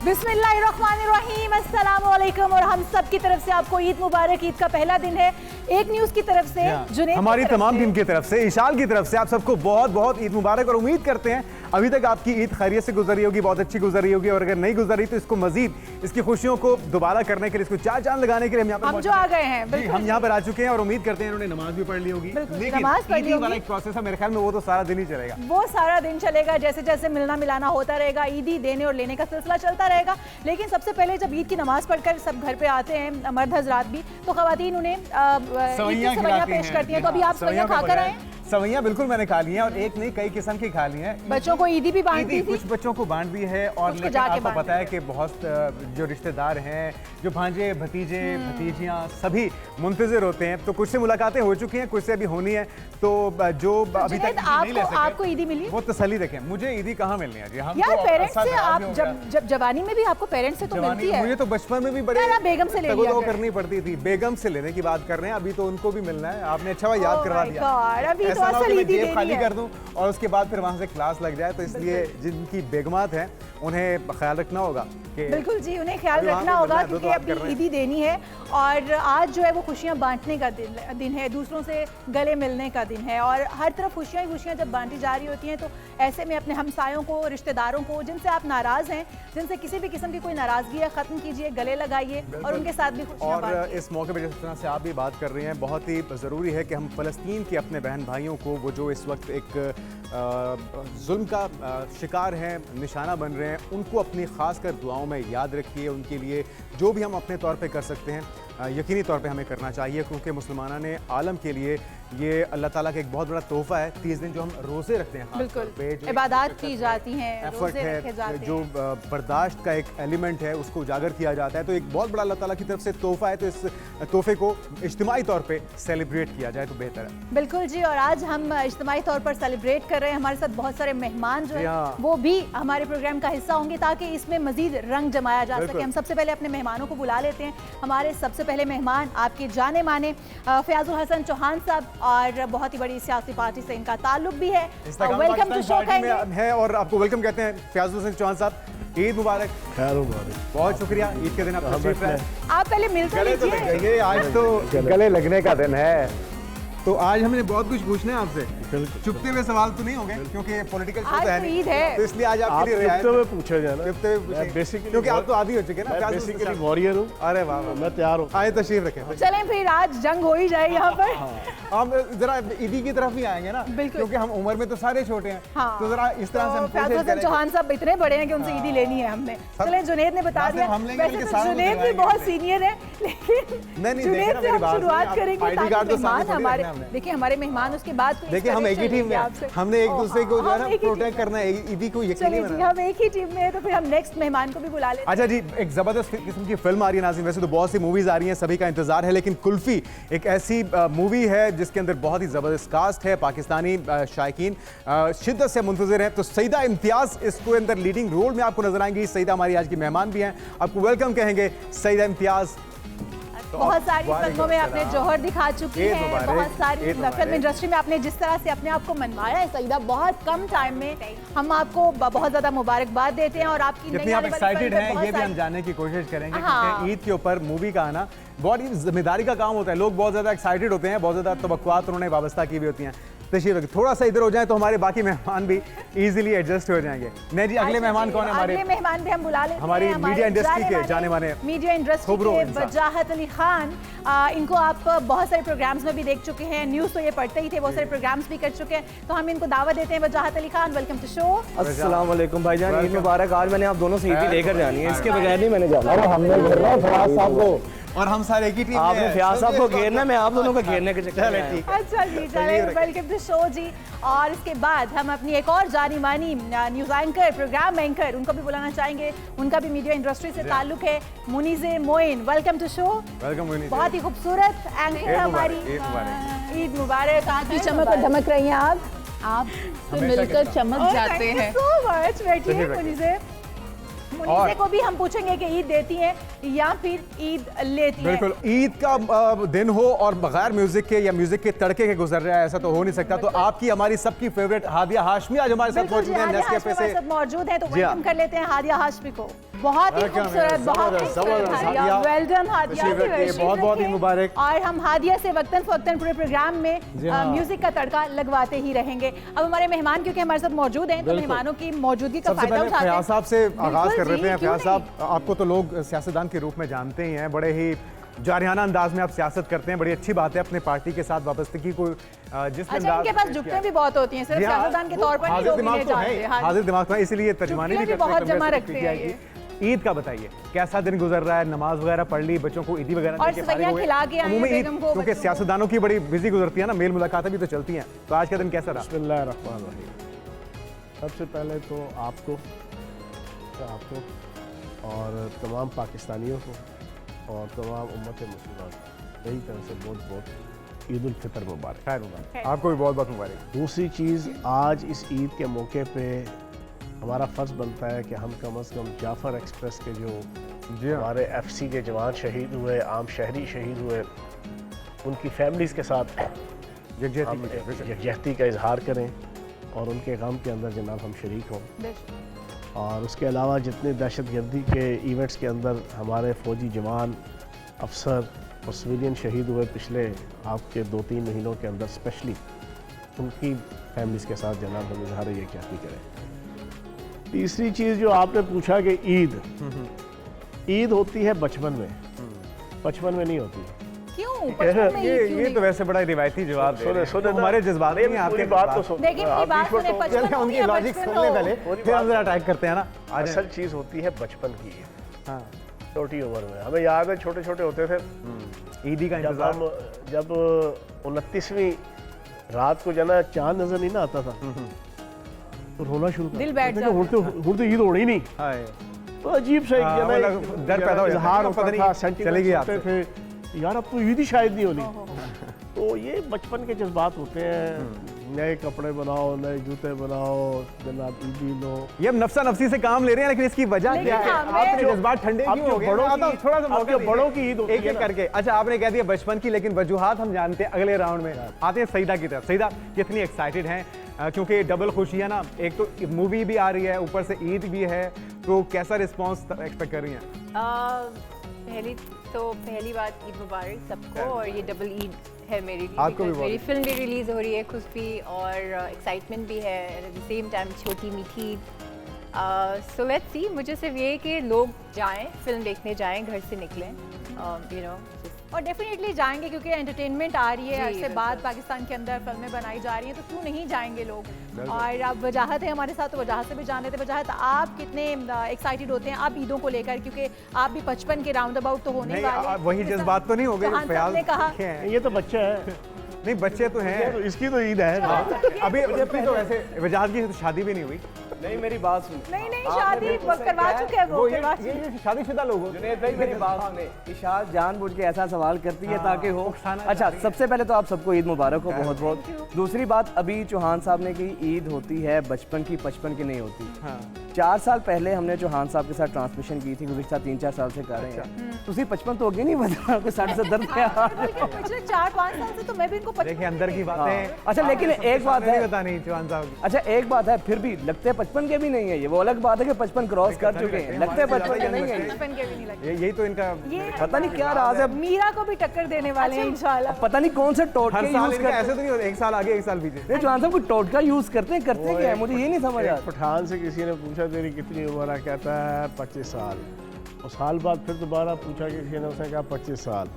बिस्मिल्लाहिर्रहमानिर्रहीम, अस्सलाम वालेकुम। और हम सब की तरफ से आपको ईद मुबारक। ईद का पहला दिन है। एक न्यूज़ की तरफ से, जुनैद हमारी तमाम टीम की तरफ से, इशाल की तरफ से आप सबको बहुत बहुत ईद मुबारक। और उम्मीद करते हैं अभी तक आपकी ईद खैरियत से गुजरी होगी, बहुत अच्छी गुजरी होगी। और अगर नहीं गुजरी तो इसको मजीद इसकी खुशियों को दोबारा करने के लिए, इसको चार चांद लगाने के लिए हम यहाँ पर जो आ गए हैं, हम यहाँ पर आ चुके हैं। और उम्मीद करते हैं इन्होंने नमाज भी पढ़ ली होगी। लेकिन ईद वाला एक प्रोसेस है, मेरे ख्याल में वो तो सारा दिन ही चलेगा। वो सारा दिन चलेगा, जैसे जैसे मिलना मिलाना होता रहेगा, ईदी देने और लेने का सिलसिला चलता रहेगा। लेकिन सबसे पहले जब ईद की नमाज पढ़कर सब घर पे आते हैं, मर्द हजरात भी, तो खवातीन उन्हें सवैयां पेश करती हैं। तो अभी आप सवैयां खाकर आए? सवैयां बिल्कुल मैंने खा ली हैं, और एक नहीं कई किस्म की खा ली हैं। बच्चों को ईदी भी बांट दी थी, कुछ बच्चों को बांट दी है। और लेकिन आपको पता है कि बहुत जो रिश्तेदार हैं, जो भांजे भतीजे भतीजियां सभी मुंतजिर होते हैं। तो कुछ से मुलाकातें हो चुकी हैं, कुछ से अभी होनी है। तो जो अभी तक नहीं ले सके, आपको ईदी मिली? वो तसल्ली देखें, मुझे ईदी कहाँ मिलनी है जी। हम यार पेरेंट्स से आप जब जवानी में भी आपको पेरेंट्स से तो मिलती है। मुझे तो बचपन में भी बड़े बेगम से ले लिया करनी पड़ती थी। बेगम से लेने की बात कर रहे हैं, अभी तो उनको भी मिलना है। आपने अच्छा याद करवा दिया। जेब खाली कर दूं और उसके बाद फिर वहां से क्लास लग जाए। तो इसलिए जिनकी बेगमात हैं उन्हें ख्याल रखना होगा कि बिल्कुल जी, उन्हें ख्याल रखना होगा, क्योंकि अभी ईदी देनी है। और आज जो है वो खुशियां बांटने का दिन है, दूसरों से गले मिलने का दिन है। और हर तरफ खुशियां ही खुशियां जब बांटी जा रही होती हैं, तो ऐसे में अपने हमसायों को, रिश्तेदारों को, जिनसे आप नाराज़ हैं, जिनसे किसी भी किस्म की कोई नाराज़गी है, ख़त्म कीजिए, गले लगाइए और उनके साथ भी खुशियां बांटिए। और इस मौके पर जिस तरह से आप भी बात कर रही हैं, बहुत ही ज़रूरी है कि हम फ़लस्तीन के अपने बहन भाइयों को, वो जो इस वक्त एक जुल्म का शिकार हैं, निशाना बन रहे हैं, उनको अपनी खासकर दुआओं में याद रखिए। उनके लिए जो भी हम अपने तौर पे कर सकते हैं, यकीनी तौर पे हमें करना चाहिए, क्योंकि मुसलमानान ने आलम के लिए ये अल्लाह ताला का एक बहुत बड़ा तोहफा है। 30 दिन जो हम रोज़े रखते हैं, बिल्कुल इबादत की जाती हैं, एफर्ट है, जो बर्दाश्त का एक एलिमेंट है, उसको उजागर किया जाता है। तो एक बहुत बड़ा अल्लाह ताला की तरफ से तोहफा है। तो इस तोहफे को इज्तिमाई तौर पे सेलिब्रेट किया जाए तो बेहतर है। बिल्कुल जी, और आज हम इज्तिमाई तौर पर सेलिब्रेट कर रहे हैं। हमारे साथ बहुत सारे मेहमान जो है वो भी हमारे प्रोग्राम का हिस्सा होंगे, ताकि इसमें मजीद रंग जमाया जा सके। हम सबसे पहले अपने मेहमानों को बुला लेते हैं। हमारे सबसे पहले मेहमान आपके जाने माने फयाजुल हसन चौहान साहब, और बहुत ही बड़ी सियासी पार्टी से इनका ताल्लुक भी है। वेलकम टू शो है, और आपको वेलकम कहते हैं फयाजुल हसन चौहान साहब। ईद मुबारक। खैर मुबारक। बहुत शुक्रिया, ईद के दिन आप तशरीफ लाए। आप पहले मिलते लीजिए। आज तो गले लगने का दिन है। तो आज हमने बहुत कुछ पूछना है आपसे। चुपते हुए सवाल तो नहीं होंगे, क्योंकि पॉलिटिकल शो है नहीं, तो इसलिए आज आपके लिए चुपते हुए पूछे जाना, क्योंकि आप तो आदी हो चुके हैं ना। बेसिकली वॉरियर हूँ। अरे वाह, मैं तैयार हूँ। आए तशरीफ रखें। चलें फिर, आज जंग हो ही जाए यहाँ पर। हम जरा ईदी की तरफ ही आएंगे ना, क्योंकि हम उम्र में तो सारे छोटे हैं। तो जरा इस तरह से फयाजुल हसन चौहान साहब इतने बड़े हैं कि उनसे ईदी लेनी है हमने। चलें, जुनैद ने बता दिया। वैसे तो जुनैद भी बहुत सीनियर है, लेकिन जुनैद से हम शुरुआत करेंगे ताकि मेहमान हमारे, देखिए हमारे मेहमान उसके बाद देखिए हम एक ही टीम में, हमने एक दूसरे को जो है ना प्रोटेक्ट करना है। ईदी को यकीनी बनाना। हम एक ही टीम में हैं, तो फिर हम नेक्स्ट मेहमान को भी बुला लेते हैं। अच्छा जी, एक जबरदस्त किस्म की फिल्म आ रही है नाज़रीन। वैसे तो बहुत सी मूवीज आ रही हैं, सभी का इंतजार है, लेकिन कुल्फी एक ऐसी मूवी है जिसके अंदर बहुत ही जबरदस्त कास्ट है। पाकिस्तानी शायकीन शिद्दत से मुंतज़िर हैं। तो सईदा इम्तियाज इसको अंदर लीडिंग रोल में आपको नजर आएंगी। सईदा हमारी आज की मेहमान भी हैं, आपको वेलकम कहेंगे सईदा इम्तियाज। बहुत सारी फिल्मों में आपने जौहर दिखा चुकी हैं, बहुत सारी फिल्म इंडस्ट्री में आपने जिस तरह से अपने आप को मनवाया है सईदा, बहुत कम टाइम में, हम आपको बहुत ज्यादा मुबारकबाद देते हैं। और आपकी जितनी आप एक्साइटेड हैं ये भी हम जानने की कोशिश करेंगे, क्योंकि ईद के ऊपर मूवी का आना बहुत ही जिम्मेदारी का काम होता है। लोग बहुत ज्यादा एक्साइटेड होते हैं, बहुत ज्यादा तवक्कुआत उन्होंने वाबस्ता की भी होती हैं। तशरीफ थोड़ा सा इधर हो जाए तो हमारे बाकी मेहमान भी इजीली एडजस्ट हो जाएंगे। नहीं जी, अगले मेहमान कौन है हमारे? अगले मेहमान भी हम बुला लेते हैं, हमारी मीडिया इंडस्ट्री के जाने माने मीडिया इंडस्ट्री के वजाहत अली खान। इनको आप बहुत सारे प्रोग्राम्स में भी देख चुके हैं, न्यूज़ तो ये पढ़ते ही थे, बहुत सारे प्रोग्राम्स भी कर चुके हैं। तो हम इनको दावत देते हैं। Wajahat Ali Khan, welcome to show. अस्सलाम वालेकुम भाईजान, ईद मुबारक। आज मैंने आप दोनों से ईदी लेकर जानी है, इसके बगैर नहीं मैंने जाना। अरे हमने फयाज साहब को, और हम सारे एक ही टीम में। आपने फयाज साहब को घेरना, मैं आप दोनों को घेरने के चक्कर में। ठीक है, अच्छा जी, वेलकम टू शो जी। और इसके बाद हम अपनी एक और जानी मानी न्यूज़ एंकर, प्रोग्राम एंकर, उनको भी बुलाना चाहेंगे। उनका भी मीडिया इंडस्ट्री से ताल्लुक है, Muneeze Moin, welcome to show. Welcome Muneeze, बहुत ही खूबसूरत एंकर हमारी। ईद मुबारक। आज भी चमक और धमक रही हैं आप मिलकर चमक जाते हैं। So much. बैठिए मुनीज़े। मुनीज़े को भी हम पूछेंगे कि ईद देती हैं या फिर ईद लेती हैं। बिल्कुल, ईद का दिन हो और बगैर म्यूजिक के या म्यूजिक के तड़के के गुजर रहा है, ऐसा तो हो नहीं सकता। तो आपकी हमारी सबकी फेवरेट हादिया हाशमी आज हमारे साथ मौजूद है, मौजूद है, तो वेलकम कर लेते हैं हादिया हाशमी को। बहुत ही खूबसूरत, बहुत खूबसूरत हादिया, वेल डन हादिया। बहुत ईद मुबारक। और हम हादिया से वक्तन फवक्तन पूरे प्रोग्राम में म्यूजिक का तड़का लगवाते ही रहेंगे। अब हमारे मेहमान क्योंकि हमारे साथ मौजूद हैं, तो मेहमानों की मौजूदगी का फायदा उठाते हैं। फयाज साहब से आगाज कर रहे हैं। फयाज साहब, आपको तो लोग सियासतदान के रूप में जानते ही हैं, बड़े ही जारियाना अंदाज में आप सियासत करते हैं, बड़ी अच्छी बात है। अपने पार्टी के साथ वाबस्तगी को जिसमें इनके पास जुगतें भी बहुत होती हैं, सिर्फ सियासतदान के तौर पर नहीं लोग इन्हें जानते हैं। हाजिर दिमाग में, इसीलिए तर्जुमानी भी बहुत जमा रखते हैं। ईद का बताइए, कैसा दिन गुजर रहा है? नमाज वगैरह पढ़ ली, बच्चों को ईदी वगैरह और सवैयां खिला के आए हैं बेगम को, क्योंकि सियासतदानों की बड़ी बिजी गुजरती है ना, मेल मुलाकातें भी तो चलती हैं, तो आज का दिन कैसा रहा? बिस्मिल्लाहिर्रहमानिर्रहीम। सबसे पहले तो आपको और तमाम पाकिस्तानियों को और तमाम उम्मत मुसलमान मेरी तरफ से बहुत बहुत ईद उल फितर मुबारक। खैर मुबारक, आपको भी बहुत बहुत मुबारक। दूसरी चीज़, आज इस ईद के मौके पे हमारा फ़र्ज़ बनता है कि हम कम से कम जाफ़र एक्सप्रेस के जो हमारे FC के जवान शहीद हुए, आम शहरी शहीद हुए, उनकी फैमिलीज़ के साथ यकजहती का इजहार करें और उनके गम के अंदर जनाब हम शरीक हों। और उसके अलावा जितने दहशतगर्दी के इवेंट्स के अंदर हमारे फ़ौजी जवान, अफसर और सिविलियन शहीद हुए पिछले आपके 2-3 महीनों के अंदर, स्पेशली उनकी फैमिलीज़ के साथ जनाब हम इजहार यकजहती करें। तीसरी चीज़ जो आपने पूछा कि ईद होती है बचपन में, बचपन में नहीं होती। क्यों? ये तो वैसे बड़ा रिवायती जवाब है। हमारे जज्बात में आपकी बात तो सुन, लेकिन ये बात सुने, बचपन उनकी लॉजिक सुनने पहले, फिर हम जरा अटैक करते हैं ना। असल चीज़ होती है बचपन की ईद। हाँ, छोटी उम्र में हमें याद है, छोटे छोटे होते थे, ईदी का इंतजार। जब 29वीं रात को जना चांद नजर नहीं ना आता था तो रोना शुरू कर दिल बैठ जाता। तो ईद होनी नहीं, तो अजीब सा डर पैदा हो जाता है, चली गई आपसे थे यार, अब तो ईद ही शायद नहीं होनी। तो ये बचपन के जज्बात होते हैं, नए कपड़े बनाओ, नए जूते बनाओ, जनाब ईदी लो। ये हम नफ्सा नफ्सी से काम ले रहे हैं, लेकिन इसकी वजह क्या है? आपके जज्बात ठंडे क्यों हो गए? थोड़ा सा बड़ों की ईद होती है एक करके। अच्छा, आपने कह दिया बचपन की, लेकिन वजूहात हम जानते हैं। अगले राउंड में आते हैं सईदा की तरफ। सईदा, कितनी एक्साइटेड हैं? क्योंकि डबल खुशी है ना, एक तो मूवी भी आ रही है, ऊपर से ईद भी है, तो कैसा रिस्पॉन्स एक्सपेक्ट कर रही हैं? पहली बात ईद मुबारक सबको, और ये डबल ईद है मेरी लिए, आपको भी मेरी फिल्म भी रिलीज़ हो रही है, खुश भी और एक्साइटमेंट भी है, एट द सेम टाइम छोटी मीठी। सो लेट्स सी, मुझे सिर्फ ये कि लोग जाएं, फिल्म देखने जाएं, घर से निकलें, यू नो, और डेफिनेटली जाएंगे क्योंकि एंटरटेनमेंट आ रही है, अरसे बाद पाकिस्तान के अंदर फिल्में बनाई जा रही हैं, तो क्यों नहीं जाएंगे लोग। और अब वजाहत है हमारे साथ, तो वजाहत से भी जान लेते। वजाहत, आप कितने एक्साइटेड होते हैं आप ईदों को लेकर, क्योंकि आप भी 55 के राउंड अबाउट तो होने वाले। वही जज्बात तो नहीं हो गए? ने कहा ये तो बच्चे हैं। नहीं, बच्चे तो हैं, तो इसकी तो ईद है। अभी तो वैसे वजाहत की शादी भी नहीं हुई। नहीं, मेरी बात सुन। नहीं शादी करवा चुके हैं वो, ये शादीशुदा लोग हो। जुनैद भाई, मेरी बात सुने। इशाद जानबूझ के ऐसा सवाल करती है ताकि हो। अच्छा, सबसे पहले तो आप सबको ईद मुबारक हो, बहुत बहुत। दूसरी बात, अभी चौहान साहब ने कही ईद होती है बचपन की, 55 की नहीं होती। 4 साल पहले हमने चौहान साहब के साथ ट्रांसमिशन की थी, गुज़िश्ता 3-4 साल से कर रहे हैं। तुसी 55 तो होगी नहीं, बता कोई 60-70 पिछले 4-5 साल से तो मैं भी इनको देखिए अंदर की बातें। अच्छा, लेकिन एक बात है, पता नहीं चौहान साहब। अच्छा एक बात है, फिर भी लगते 55 के भी नहीं है, ये वो अलग बात है कि 55 क्रॉस कर चुके हैं, लगते 55 के नहीं है। 55 के भी नहीं लगते। यही तो इनका पता नहीं क्या राज है। मीरा को भी टक्कर देने वाले हैं इंशाल्लाह। पता नहीं कौन से टोटके यूज करते हैं। ऐसे तो नहीं होता, एक साल आगे एक साल पीछे। नहीं, चौहान साहब कोई टोटका यूज करते क्या है, मुझे ये नहीं समझ आ रहा। पठान से किसी ने पूछा तेरी कितनी उम्र है, कहता है 25 साल। और साल बाद फिर दोबारा पूछा किसी ने, उसने कहा 25 साल।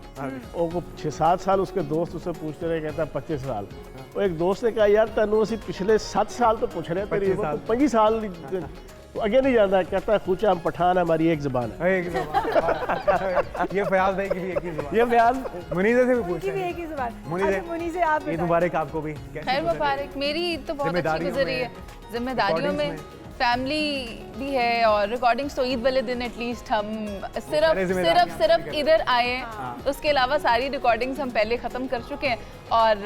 और 6-7 साल उसके दोस्त उससे पूछते रहे, कहता है 25 साल। वो एक दोस्त ने कहा यार तेनू असी पिछले 7 साल तो पूछ रहे, तेरी उम्र 25 साल तो आगे नहीं जाता। कहता है पूछा, हम पठान है, हमारी एक ज़बान है। ये फयाज भाई की भी एक ही ज़बान। ये फयाज मुनीज़े से भी पूछा, भी एक ही ज़बान। मुनीज़े, आप ईद मुबारक आपको भी। खैर मुबारक। मेरी ईद तो बहुत अच्छी गुजर रही है, जिम्मेदारियों में, फैमिली भी है, और रिकॉर्डिंग्स तो ईद वाले दिन एटलीस्ट हम सिर्फ इधर आए, उसके अलावा सारी रिकॉर्डिंग्स हम पहले ख़त्म कर चुके हैं। और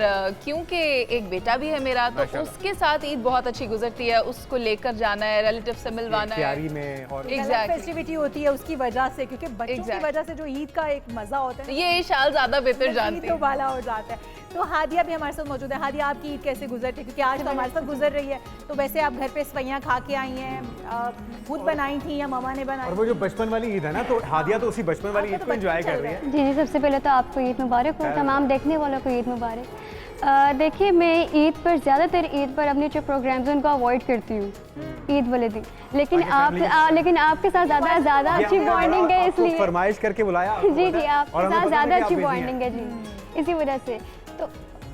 क्योंकि एक बेटा भी है मेरा, तो उसके साथ ईद बहुत अच्छी गुजरती है। उसको लेकर जाना है, रिलेटिव से मिलवाना है, तैयारी में और फेस्टिविटी होती है उसकी वजह से, क्योंकि बच्चों की वजह से जो ईद का एक मजा होता है ये शाल ज्यादा बेहतर जानती है। तो बाला हो जाता है। तो हादिया भी हमारे साथ मौजूद है। हादिया, आपकी ईद कैसे गुजरती है? क्योंकि आज तो हमारे साथ गुजर रही है, तो वैसे आप घर पे सवैयां खा के आई हैं, खुद बनाई थी या मामा ने बनाई? और वो जो बचपन वाली ईद है ना, तो हादिया तो उसी बचपन वाली ईद को एंजॉय कर रही है। जी, सबसे पहले तो आपको ईद मुबारक हो, तमाम देखने वालों को ईद मुबारक। देखिए, मैं ईद पर ज़्यादातर ईद पर अपने जो प्रोग्राम्स हैं उनको अवॉइड करती हूँ ईद वाले दिन, लेकिन आपके साथ ज़्यादा अच्छी बॉन्डिंग है, इसलिए फरमाइश करके बुलाया। जी, आपके साथ ज़्यादा अच्छी बॉन्डिंग है जी, इसी वजह से। तो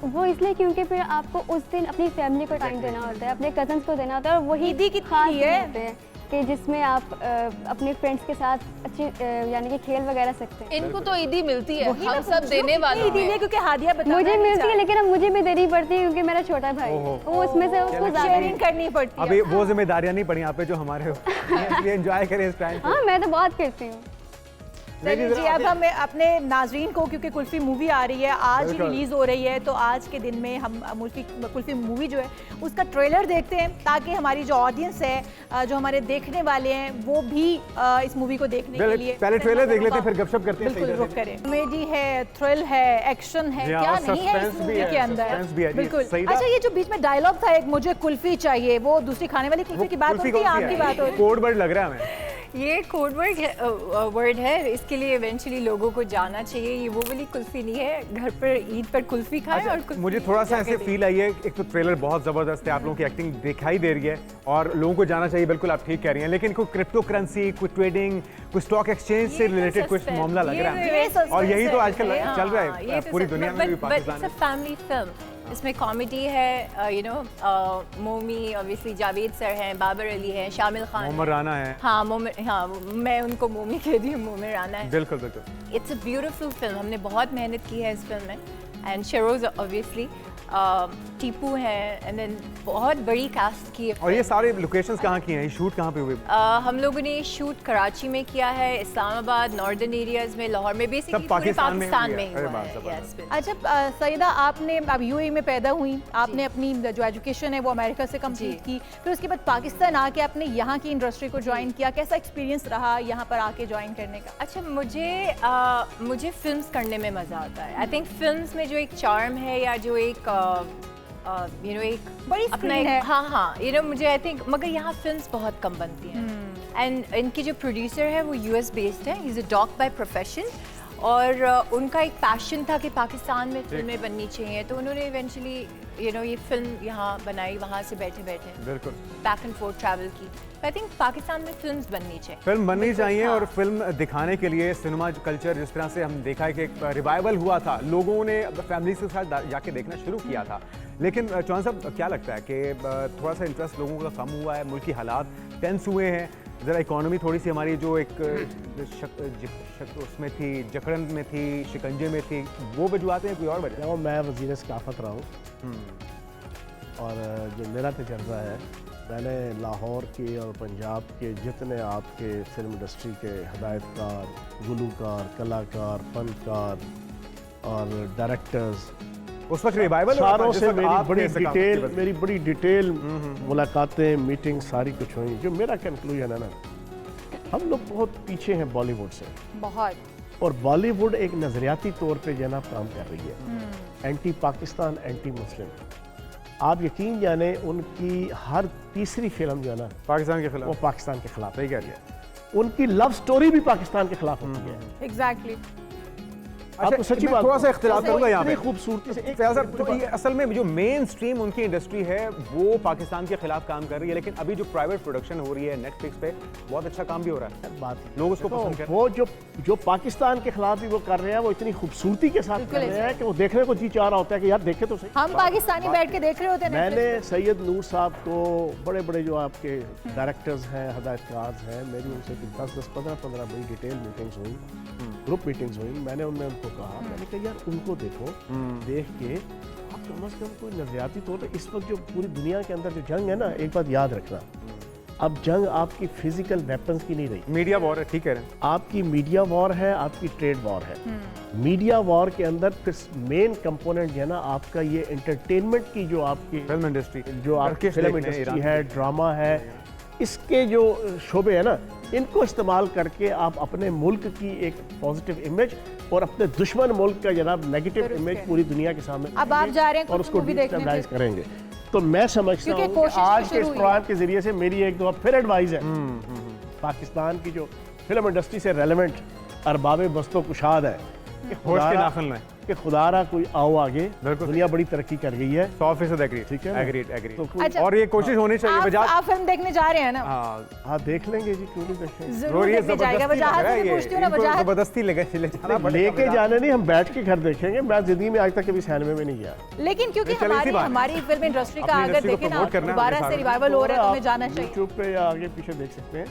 वो इसलिए क्योंकि फिर आपको उस दिन अपनी फैमिली को टाइम देना होता है, अपने कजन्स को देना होता है, और वही ईदी की खास होते हैं कि जिसमें आप अपने फ्रेंड्स के साथ अच्छी यानी कि खेल वगैरह सकते हैं। इनको तो ईदी मिलती है, हम सब देने वाले हैं। क्योंकि हादिया मुझे मिलती है, लेकिन अब मुझे भी देनी पड़ती है क्योंकि मेरा छोटा भाई वो उसमें से उसको शेयरिंग करनी पड़ती है। अभी वो जिम्मेदारियां नहीं पड़ी यहाँ पे जो हमारे हो, इसलिए एंजॉय करें इस टाइम। हाँ, मैं तो बहुत करती हूँ। जी, अब हम अपने नाजरीन को, क्योंकि कुल्फी मूवी आ रही है, आज ही रिलीज हो रही है, तो आज के दिन में हम कुल्फी मूवी जो है उसका ट्रेलर देखते हैं, ताकि हमारी जो ऑडियंस है, जो हमारे देखने वाले हैं, वो भी इस मूवी को देखने के लिए पहले ट्रेलर देख लेते हैं, फिर गपशप करते हैं। बिल्कुल, रुक करें। कॉमेडी है, थ्रिल है, एक्शन है, क्या नहीं है इस मूवी के अंदर? बिल्कुल। अच्छा, ये जो बीच में डायलॉग था एक, मुझे कुल्फी चाहिए, वो दूसरी खाने वाली कुल्फी की बात होती है, आपकी बात हो रही है? कोड वर्ड लग रहा है हमें। ये कोड वर्ड है, इसके लिए इवेंचुअली लोगों को जाना चाहिए। ये वो वाली कुल्फी नहीं है, घर पर ईद पर कुल्फी खाएं। और कुल्फी मुझे थोड़ा सा ऐसे फील आई है, एक तो ट्रेलर बहुत ज़बरदस्त है, आप लोगों की एक्टिंग दिखाई दे रही है और लोगों को जाना चाहिए, बिल्कुल आप ठीक कह रही हैं, लेकिन कोई क्रिप्टो करेंसी, कोई ट्रेडिंग, कोई स्टॉक एक्सचेंज से रिलेटेड कुछ मामला लग रहा है, और यही तो आजकल चल रहा है पूरी दुनिया में भी, पाकिस्तान में। फैमिली फिल्म, इसमें कॉमेडी है, यू नो, मोमी ऑब्वियसली, जावेद सर हैं, बाबर अली हैं, शामिल खान, मोमिर राना है। हाँ, मैं उनको मोमी कह दी हूँ, मोमिर राना है। बिल्कुल बिल्कुल। इट्स अ ब्यूटीफुल फिल्म, हमने बहुत मेहनत की है इस फिल्म में, एंड शेरोज ऑब्वियसली, टीपू है, एंड देन बहुत बड़ी कास्ट की है। और ये सारे लोकेशंस कहाँ की हैं, शूट कहाँ पे हुए? हम लोगों ने शूट कराची में किया है, इस्लामाबाद, नॉर्दर्न एरियाज में, लाहौर में, बेसिकली पाकिस्तान में हुआ है। अच्छा सईदा, आपने अब यूएई में पैदा हुई, आपने अपनी जो एजुकेशन है वो अमेरिका से कंप्लीट की, फिर उसके बाद पाकिस्तान आके आपने यहाँ की इंडस्ट्री को ज्वाइन किया, कैसा एक्सपीरियंस रहा यहाँ पर आके ज्वाइन करने का? अच्छा, मुझे फिल्म्स करने में मज़ा आता है। आई थिंक फिल्म्स में जो एक चार्म है, या जो एक यू नो एक बड़ी स्क्रीन है, हाँ, यू नो, मुझे आई थिंक, मगर यहाँ फिल्म्स बहुत कम बनती हैं, एंड इनकी जो प्रोड्यूसर है वो यूएस बेस्ड है, he is a doc by profession, और उनका एक पैशन था कि पाकिस्तान में फिल्में बननी चाहिए, तो उन्होंने इवेंचुअली यू नो ये फिल्म यहाँ बनाई, वहाँ से बैठे बिल्कुल बैक एंड फोर्थ ट्रैवल की। आई थिंक पाकिस्तान में फिल्म्स बननी चाहिए, फिल्म बननी चाहिए। और फिल्म दिखाने के लिए सिनेमा कल्चर, जिस तरह से हम देखा है कि एक रिवाइवल हुआ था, लोगों ने फैमिली के साथ जाके देखना शुरू किया था, लेकिन चौहान साहब क्या लगता है कि थोड़ा सा इंटरेस्ट लोगों का कम हुआ है, मुल्की हालात टेंस हुए हैं, ज़रा इकोनॉमी थोड़ी सी हमारी जो एक उसमें थी, जकड़न में थी, शिकंजे में थी, वो वजूहत हैं, कोई और वजह? मैं वज़ीर सकाफ़त रहा हूँ, और जो मेरा तजर्बा है, मैंने लाहौर के और पंजाब के जितने आपके फिल्म इंडस्ट्री के हदायतकार, गुलूकार, कलाकार, फनकार और डायरेक्टर्स, उस वक्त रिवाइवल सारों से मेरी बड़ी डिटेल मुलाकातें, मीटिंग सारी कुछ हुई। जो मेरा कंक्लूजन है ना, हम लोग बहुत पीछे हैं बॉलीवुड से, बहुत, और बॉलीवुड एक नज़रियाती तौर पे जना काम कर रही है, एंटी पाकिस्तान, एंटी मुस्लिम। आप यकीन जाने, उनकी हर तीसरी फिल्म जो है ना पाकिस्तान के खिलाफ, वो पाकिस्तान के खिलाफ, सही कह रही है। उनकी लव स्टोरी भी पाकिस्तान के खिलाफ होती है। एग्जैक्टली। आपको सच्ची बात थोड़ा सा इख्तिलाफ करूंगा यहाँ पे, खूबसूरती से तो ये असल में जो मेन स्ट्रीम उनकी इंडस्ट्री है वो पाकिस्तान के खिलाफ काम कर रही है, लेकिन अभी जो प्राइवेट प्रोडक्शन हो रही है नेटफ्लिक्स पे, बहुत अच्छा काम भी हो रहा है, बात लोग उसको पसंद कर रहे वो हैं। जो पाकिस्तान के खिलाफ भी वो कर रहे हैं, वो इतनी खूबसूरती के साथ कर रहे हैं कि वो देखने को जी चाह रहा होता है कि यार देखे तो सही। हम पाकिस्तानी बैठ के देख रहे होते हैं। मैंने सैयद नूर साहब को, बड़े बड़े जो आपके डायरेक्टर्स हैं, हदायतकार हैं, मेरी उनसे 10-15 बड़ी डिटेल मीटिंग्स हुई, ग्रुप मीटिंग्स हुई। मैंने उनको कहा, मैंने कहा यार उनको देखो, देख के आप कम से कम कोई नजरियाती तौर पर, इस वक्त जो पूरी दुनिया के अंदर जो जंग है ना, एक बात याद रखना, अब जंग आपकी फिजिकल वेपन्स की नहीं रही, मीडिया वॉर है, ठीक है। आपकी मीडिया वॉर है, आपकी ट्रेड वॉर है। मीडिया वॉर के अंदर फिर मेन कंपोनेंट जो है ना आपका ये एंटरटेनमेंट की जो आपकी फिल्म इंडस्ट्री, जो आपकी फिल्म इंडस्ट्री है, ड्रामा है, इसके जो शोबे है ना, इनको इस्तेमाल करके आप अपने मुल्क की एक पॉजिटिव इमेज और अपने दुश्मन मुल्क का जनाब नेगेटिव इमेज पूरी दुनिया के सामने अब आप जा रहे हैं और उसको मूवी देखने डिजिटलाइज करेंगे। तो मैं समझता हूँ कि कोशिश आज के शुरू इस हुई प्रोग्राम के जरिए से मेरी एक दो फिर एडवाइस है पाकिस्तान की जो फिल्म इंडस्ट्री से रेलेवेंट अरबाब बस्तो कुशाद है कि खुदारा कोई आओ आगे, दुनिया बड़ी तरक्की कर गई है। 100% एग्री, ठीक है, एग्रीड एग्रीड। तो अच्छा, और ये कोशिश होनी चाहिए। आप फिल्म देखने जा रहे हैं ना? हाँ देख लेंगे जी, क्यों नहीं देखेंगे। जरूर देखने जाएगा। वजाहत से पूछती हूँ ना, वजाहत जबरदस्ती लेके जाने नहीं, हम बैठ के घर देखेंगे। मैं जिंदगी में आज तक कभी सिनेमा में नहीं गया। लेकिन क्योंकि हमारी फिल्म इंडस्ट्री का अगर देखें ना दोबारा से रिवाइवल हो रहा है तो हमें जाना चाहिए। यूट्यूब पे या आगे पीछे देख सकते हैं।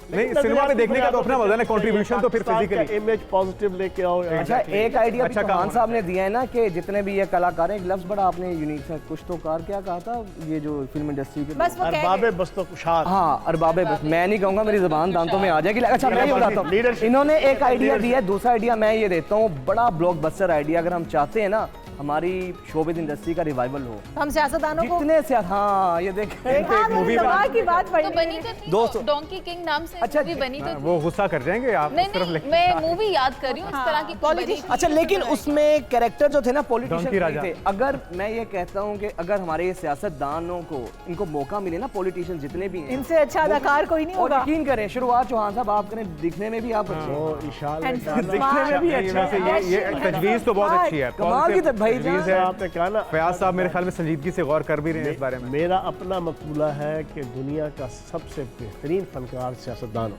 नहीं, सिनेमा में देखने का तो अपना मजा है, कंट्रीब्यूशन तो फिर फिजिकली इमेज पॉजिटिव लेके आओ। अच्छा, एक आइडिया अच्छा खान साहब ने दिया है ना कि जितने भी ये कलाकार हैं, एक लफ्ज बड़ा आपने यूनिक सा, कुछ तो कार क्या कहा था, ये जो फिल्म इंडस्ट्री के बस वो अरबाबे बस्तो कुशाद। हाँ, अरबाबे बस, मैं नहीं कहूंगा, मेरी जुबान दांतों में आ जाएगी। अच्छा, मैं ये बताता हूँ, इन्होंने एक आइडिया दिया है। दूसरा आइडिया मैं ये देता हूँ, बड़ा ब्लॉकबस्टर आइडिया। अगर हम चाहते हैं ना हमारी शोबिज़ इंडस्ट्री का रिवाइवल हो, हम सियासतदानों को जितने हाँ ये देखें मूवी की बात तो बनी तो थी, डोंकी किंग नाम से अच्छा, मूवी बनी तो वो गुस्सा कर जाएंगे आप। नहीं, मैं मूवी याद कर रही हूँ इस तरह की पॉलिटिशियन। अच्छा, लेकिन उसमें कैरेक्टर जो थे ना पॉलिटिशियन थे। अगर मैं ये कहता हूँ कि अगर हमारे ये सियासतदानों को इनको मौका मिले ना, पॉलिटिशियन जितने भी हैं, इनसे अच्छा अदाकार कोई नहीं होगा। यकीन करें, शुरुआत चौहान साहब आप करें, दिखने में भी आप दिखने में भी अच्छा, ये तजवीज़ तो बहुत अच्छी है, कमाल की भाई फयाज साहब मेरे ख्याल में संजीदगी से गौर कर भी रहे हैं इस बारे में। मेरा अपना मकबूला है कि दुनिया का सबसे बेहतरीन फनकार सियासतदान हो।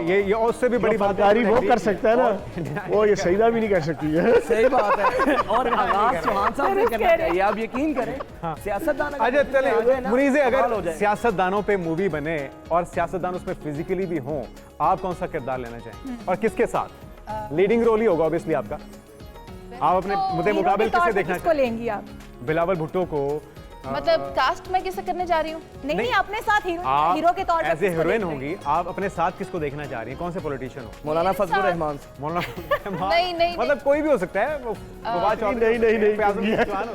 ये उससे भी बड़ी फनकारी वो कर सकता है ना, वो ये सईदा भी नहीं कर सकती है। सही बात है। और आगाज चौहान साहब ने करना चाहिए, आप यकीन करें। सियासतदान अच्छा चले मुनीज़े, अगर सियासतदानों पे मूवी बने और सियासतदान उसमें फिजिकली भी हों, आप कौन सा किरदार लेना चाहें और किसके साथ? लीडिंग रोल ही होगा ऑब्वियसली आपका। आप अपने मुद्दे मुकाबले किसे देखना किसको लेंगी आप? बिलावल भुट्टो को। मतलब कास्ट मैं किसे करने जा रही हूँ? नहीं, अपने साथ हीरो के तौर पर ऐसे हीरोइन होंगी, आप अपने साथ किसको देखना चाह रही हैं? कौन से पॉलिटिशियन हो? मौलाना फजलुर रहमान। नहीं, मतलब कोई भी हो सकता है। नहीं।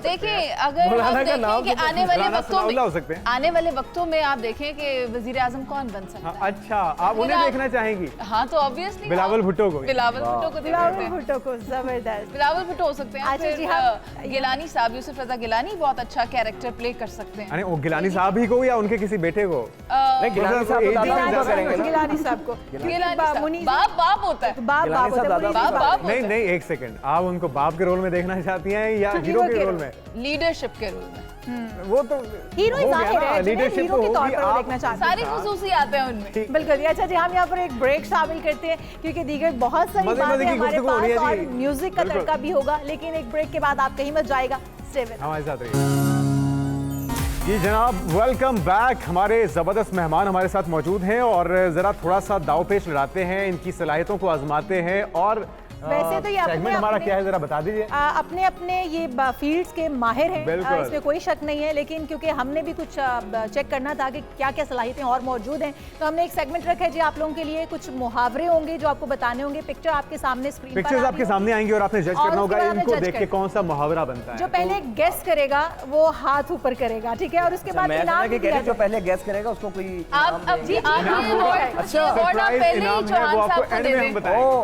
देखिए, अगर आप देखें कि आने वाले वक्तों में आप देखें कि वजीर आजम कौन बन सकता है। अच्छा, आप उन्हें देखना चाहेंगी? हाँ, तो ऑब्वियसली बिलावल भुट्टो को। बिलावल भुट्टो को जबरदस्त। बिलावल भुट्टो हो सकते हैं। अच्छा जी, हाँ, गिलानी साहब, यूसुफ रजा गिलानी बहुत अच्छा कैरेक्टर प्ले कर सकते हैं। अरे वो गिलानी साहब ही को या उनके किसी बेटे को? गिलानी साहब को गिलानी साहब को बाप होता है। बाप नहीं, एक सेकंड, आप उनको बाप के रोल में देखना चाहती हैं या हीरो के रोल में? लीडरशिप के रोल में। वो तो हीरो जाहिर है, लीडरशिप हीरो के तौर पर देखना चाहते हैं। सारी खुसूसियात हैं उनमें। बिल्कुल। अच्छा जी, हम यहाँ पर एक ब्रेक शामिल करते हैं क्योंकि दीगर बहुत सारी बातें हमारे पास और म्यूजिक का तड़का भी होगा, लेकिन एक ब्रेक के बाद आप कहीं मत जाएगा, स्टे विद हमारे साथ रहिए। जी जनाब, वेलकम बैक। हमारे ज़बरदस्त मेहमान हमारे साथ मौजूद हैं और ज़रा थोड़ा सा दाव पेश लड़ाते हैं, इनकी सलाहियतों को आजमाते हैं। और वैसे तो ये सेगमेंट हमारा क्या है जरा बता दीजिए। अपने अपने ये फील्ड्स के माहिर हैं, इसमें कोई शक नहीं है, लेकिन क्योंकि हमने भी कुछ चेक करना था कि क्या क्या सलाहियतें और मौजूद हैं, तो हमने एक सेगमेंट रखा है जी आप लोगों के लिए। कुछ मुहावरे होंगे जो आपको बताने होंगे, पिक्चर आपके सामने स्क्रीन पर पिक्चर्स आपके सामने आएंगी और आपने जज करना होगा इनको देख के कौन सा मुहावरा बनता है। जो पहले गेस करेगा वो हाथ ऊपर करेगा, ठीक है, और उसके बाद इनाम जो पहले गेस करेगा उसको कोई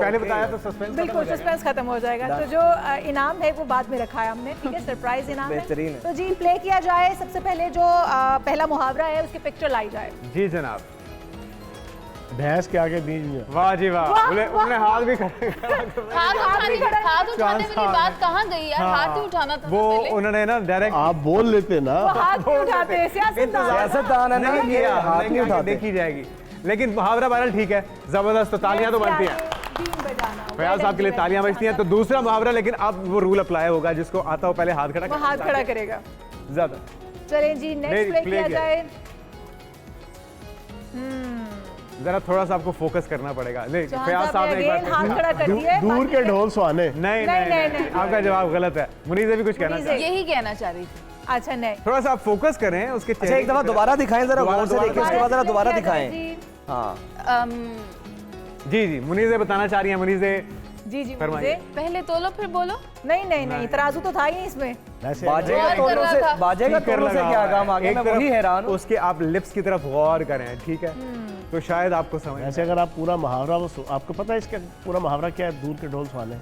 पहले बताया तो सस्पेंस बिल्कुल सस्पेंस खत्म हो जाएगा। तो जो इनाम है वो बाद में रखा है हमने, ठीक है, सरप्राइज इनाम है। तो जी प्ले किया जाए। सबसे पहले जो पहला मुहावरा है उसकी पिक्चर लाई जाए। जी जनाब। भैंस के आगे बीज में। वाह जी वाह, उन्होंने हाथ भी हाथ उठाने वाली बात कहाँ गई यार? हाथ ही उठाना था वो उन्होंने ना डायरेक्ट। आप बोल लेते ना, हाथ नहीं उठाते, सियासतदान नहीं उठाते, देखी जाएगी। लेकिन मुहावरा बहरहाल ठीक है, जबरदस्त। तो तालियां तो बनती हैं, फयाज साहब के लिए तालियां बजती हैं। तो दूसरा मुहावरा, लेकिन अब वो रूल अप्लाई होगा, जिसको आता हो पहले हाथ खड़ा करेगा। ज्यादा चलें जी, नेक्स्ट प्ले किया जाए। जरा थोड़ा सा आपको फोकस करना पड़ेगा। फयाज साहब ने एक हाथ खड़ा कर दिया। दूर के ढोल सुहाने। नहीं, आपका जवाब गलत है। मुनीज़े भी कुछ कहना चाहिए। यही कहना चाह रही थी। अच्छा नहीं, थोड़ा सा आप फोकस करें उसके अच्छा चेहरे एक दफा की दोबारा दिखाएं जरा, दोबारा- गौर से देखें, उसके बाद जरा दोबारा किया जाए दिखाएं। जी। हाँ जी जी मुनीज़े बताना चाह रही हैं, मुनीज़े जी जी फरमाइए। मुझे पहले तोलो फिर बोलो। नहीं नहीं नहीं, तराजू तो था ही नहीं इसमें। वैसे बाजेगा गौर कर तोलों रहा से, था। बाजेगा ठीक कर तोलों से लगा क्या हुआ है। काम आ गया, एक मैं तरफ वही हैरान हूँ। उसके आप लिप्स की तरफ गौर करें, ठीक है, तो शायद आपको समझ वैसे अगर आप पूरा मुहावरा आपको पता है इसका पूरा मुहावरा क्या है? दूर के ढोल सुहाने।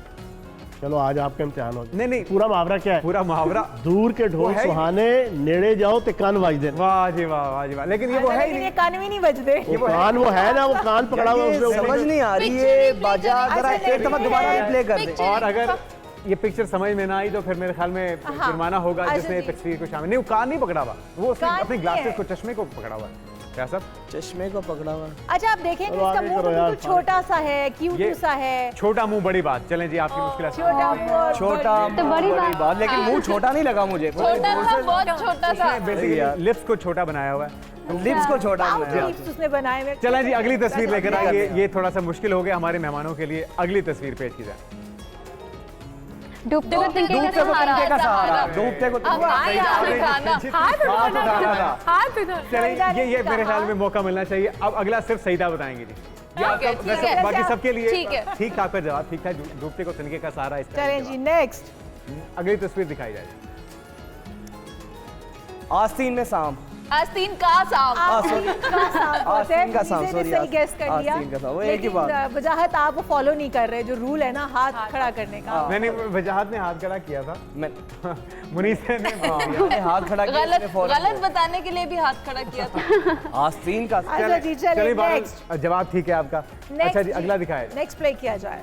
चलो आज आपका इम्तिहान हो गया। नहीं पूरा मुहावरा क्या है? पूरा मुहावरा दूर के वो ढोल है ही। सुहाने, नेड़े जाओ ते कान वाज दे। वाह जी वाह, वाह जी वाह, लेकिन ये वो है ही लेकिन नहीं। ये कान भी नहीं बजते। वो कान वो है ना, वो कान पकड़ा हुआ ये उसने समझ ऊपर। नहीं आ रही Picture है replay बाजा, करें। जरा अच्छा, एक दफा दोबारा रिप्ले कर दे। Picture और अगर ये पिक्चर समझ में ना आई तो फिर मेरे ख्याल में जुर्माना होगा अच्छा जिसने जी। तस्वीर को शामिल नहीं, वो कान नहीं पकड़ा हुआ, वो उसने कान अपने नहीं ग्लासेस है। को, चश्मे को पकड़ा हुआ है। क्या सब चश्मे को पकड़ा हुआ। अच्छा आप देखेंगे चलो इसका आगे मुंह तो करो यार, बिल्कुल छोटा सा है, क्यूट ये सा है, छोटा मुंह बड़ी बात। चलें जी, आपकी मुश्किल आसान। छोटा मुंह और छोटा तो बड़ी बड़ी बात, लेकिन मुंह छोटा नहीं लगा मुझे। छोटा था, बहुत छोटा था। बेसिकली यार। लिप्स को छोटा बनाया हुआ है। लिप्स को छोटा आउट बनाया। लिप्स उसने बनाए हुए। चलें जी, अगली तस्वीर लेकर अच्छा, आइए। अच्छा। ये थोड़ा सा मुश्किल हो गया हमारे मेहमानों के लिए। अगली तस्वीर पेश की जाए। डूबते को तिनके डूबते को तिनके का सहारा, सहारा। डूबते को अब आए यार दिखाना। हाथ उठाना था। हाथ इधर। चलें, ये मेरे ख्याल में मौका मिलना चाहिए। अब अगला सिर्फ सईदा बताएंगे जी। ये ठीक है, आपका- ठीक वैसे है। बाकी सबके लिए ठीक है। ठीक ठाक का जवाब ठीक था। डूबते को तिनके का सहारा इस तरह चलें का जी जवाब। नेक्स्ट। अगली तस्वीर दिखाई जाए। आस्तीन में सांप। आस्तीन का सांप। आस्तीन का सांप होते हैं। आस्तीन का सांप, मुनीज़े ने sorry, सही गेस कर लिया। आस्तीन का सांप, वो एक ही बात। लेकिन वजाहत आप वो फॉलो नहीं कर रहे, जो रूल है ना हाथ खड़ा करने का। मैंने वजाहत ने हाथ खड़ा किया था। मैं मुनीस ने मैंने हाथ खड़ा किया, गलत उसने फौरन गलत बताने के लिए भी हाथ खड़ा किया था। आस्तीन का अच्छा जी चलिए चलिए नेक्स्ट। जवाब ठीक है आपका। अच्छा जी, अगला दिखाए। नेक्स्ट प्ले किया जाए।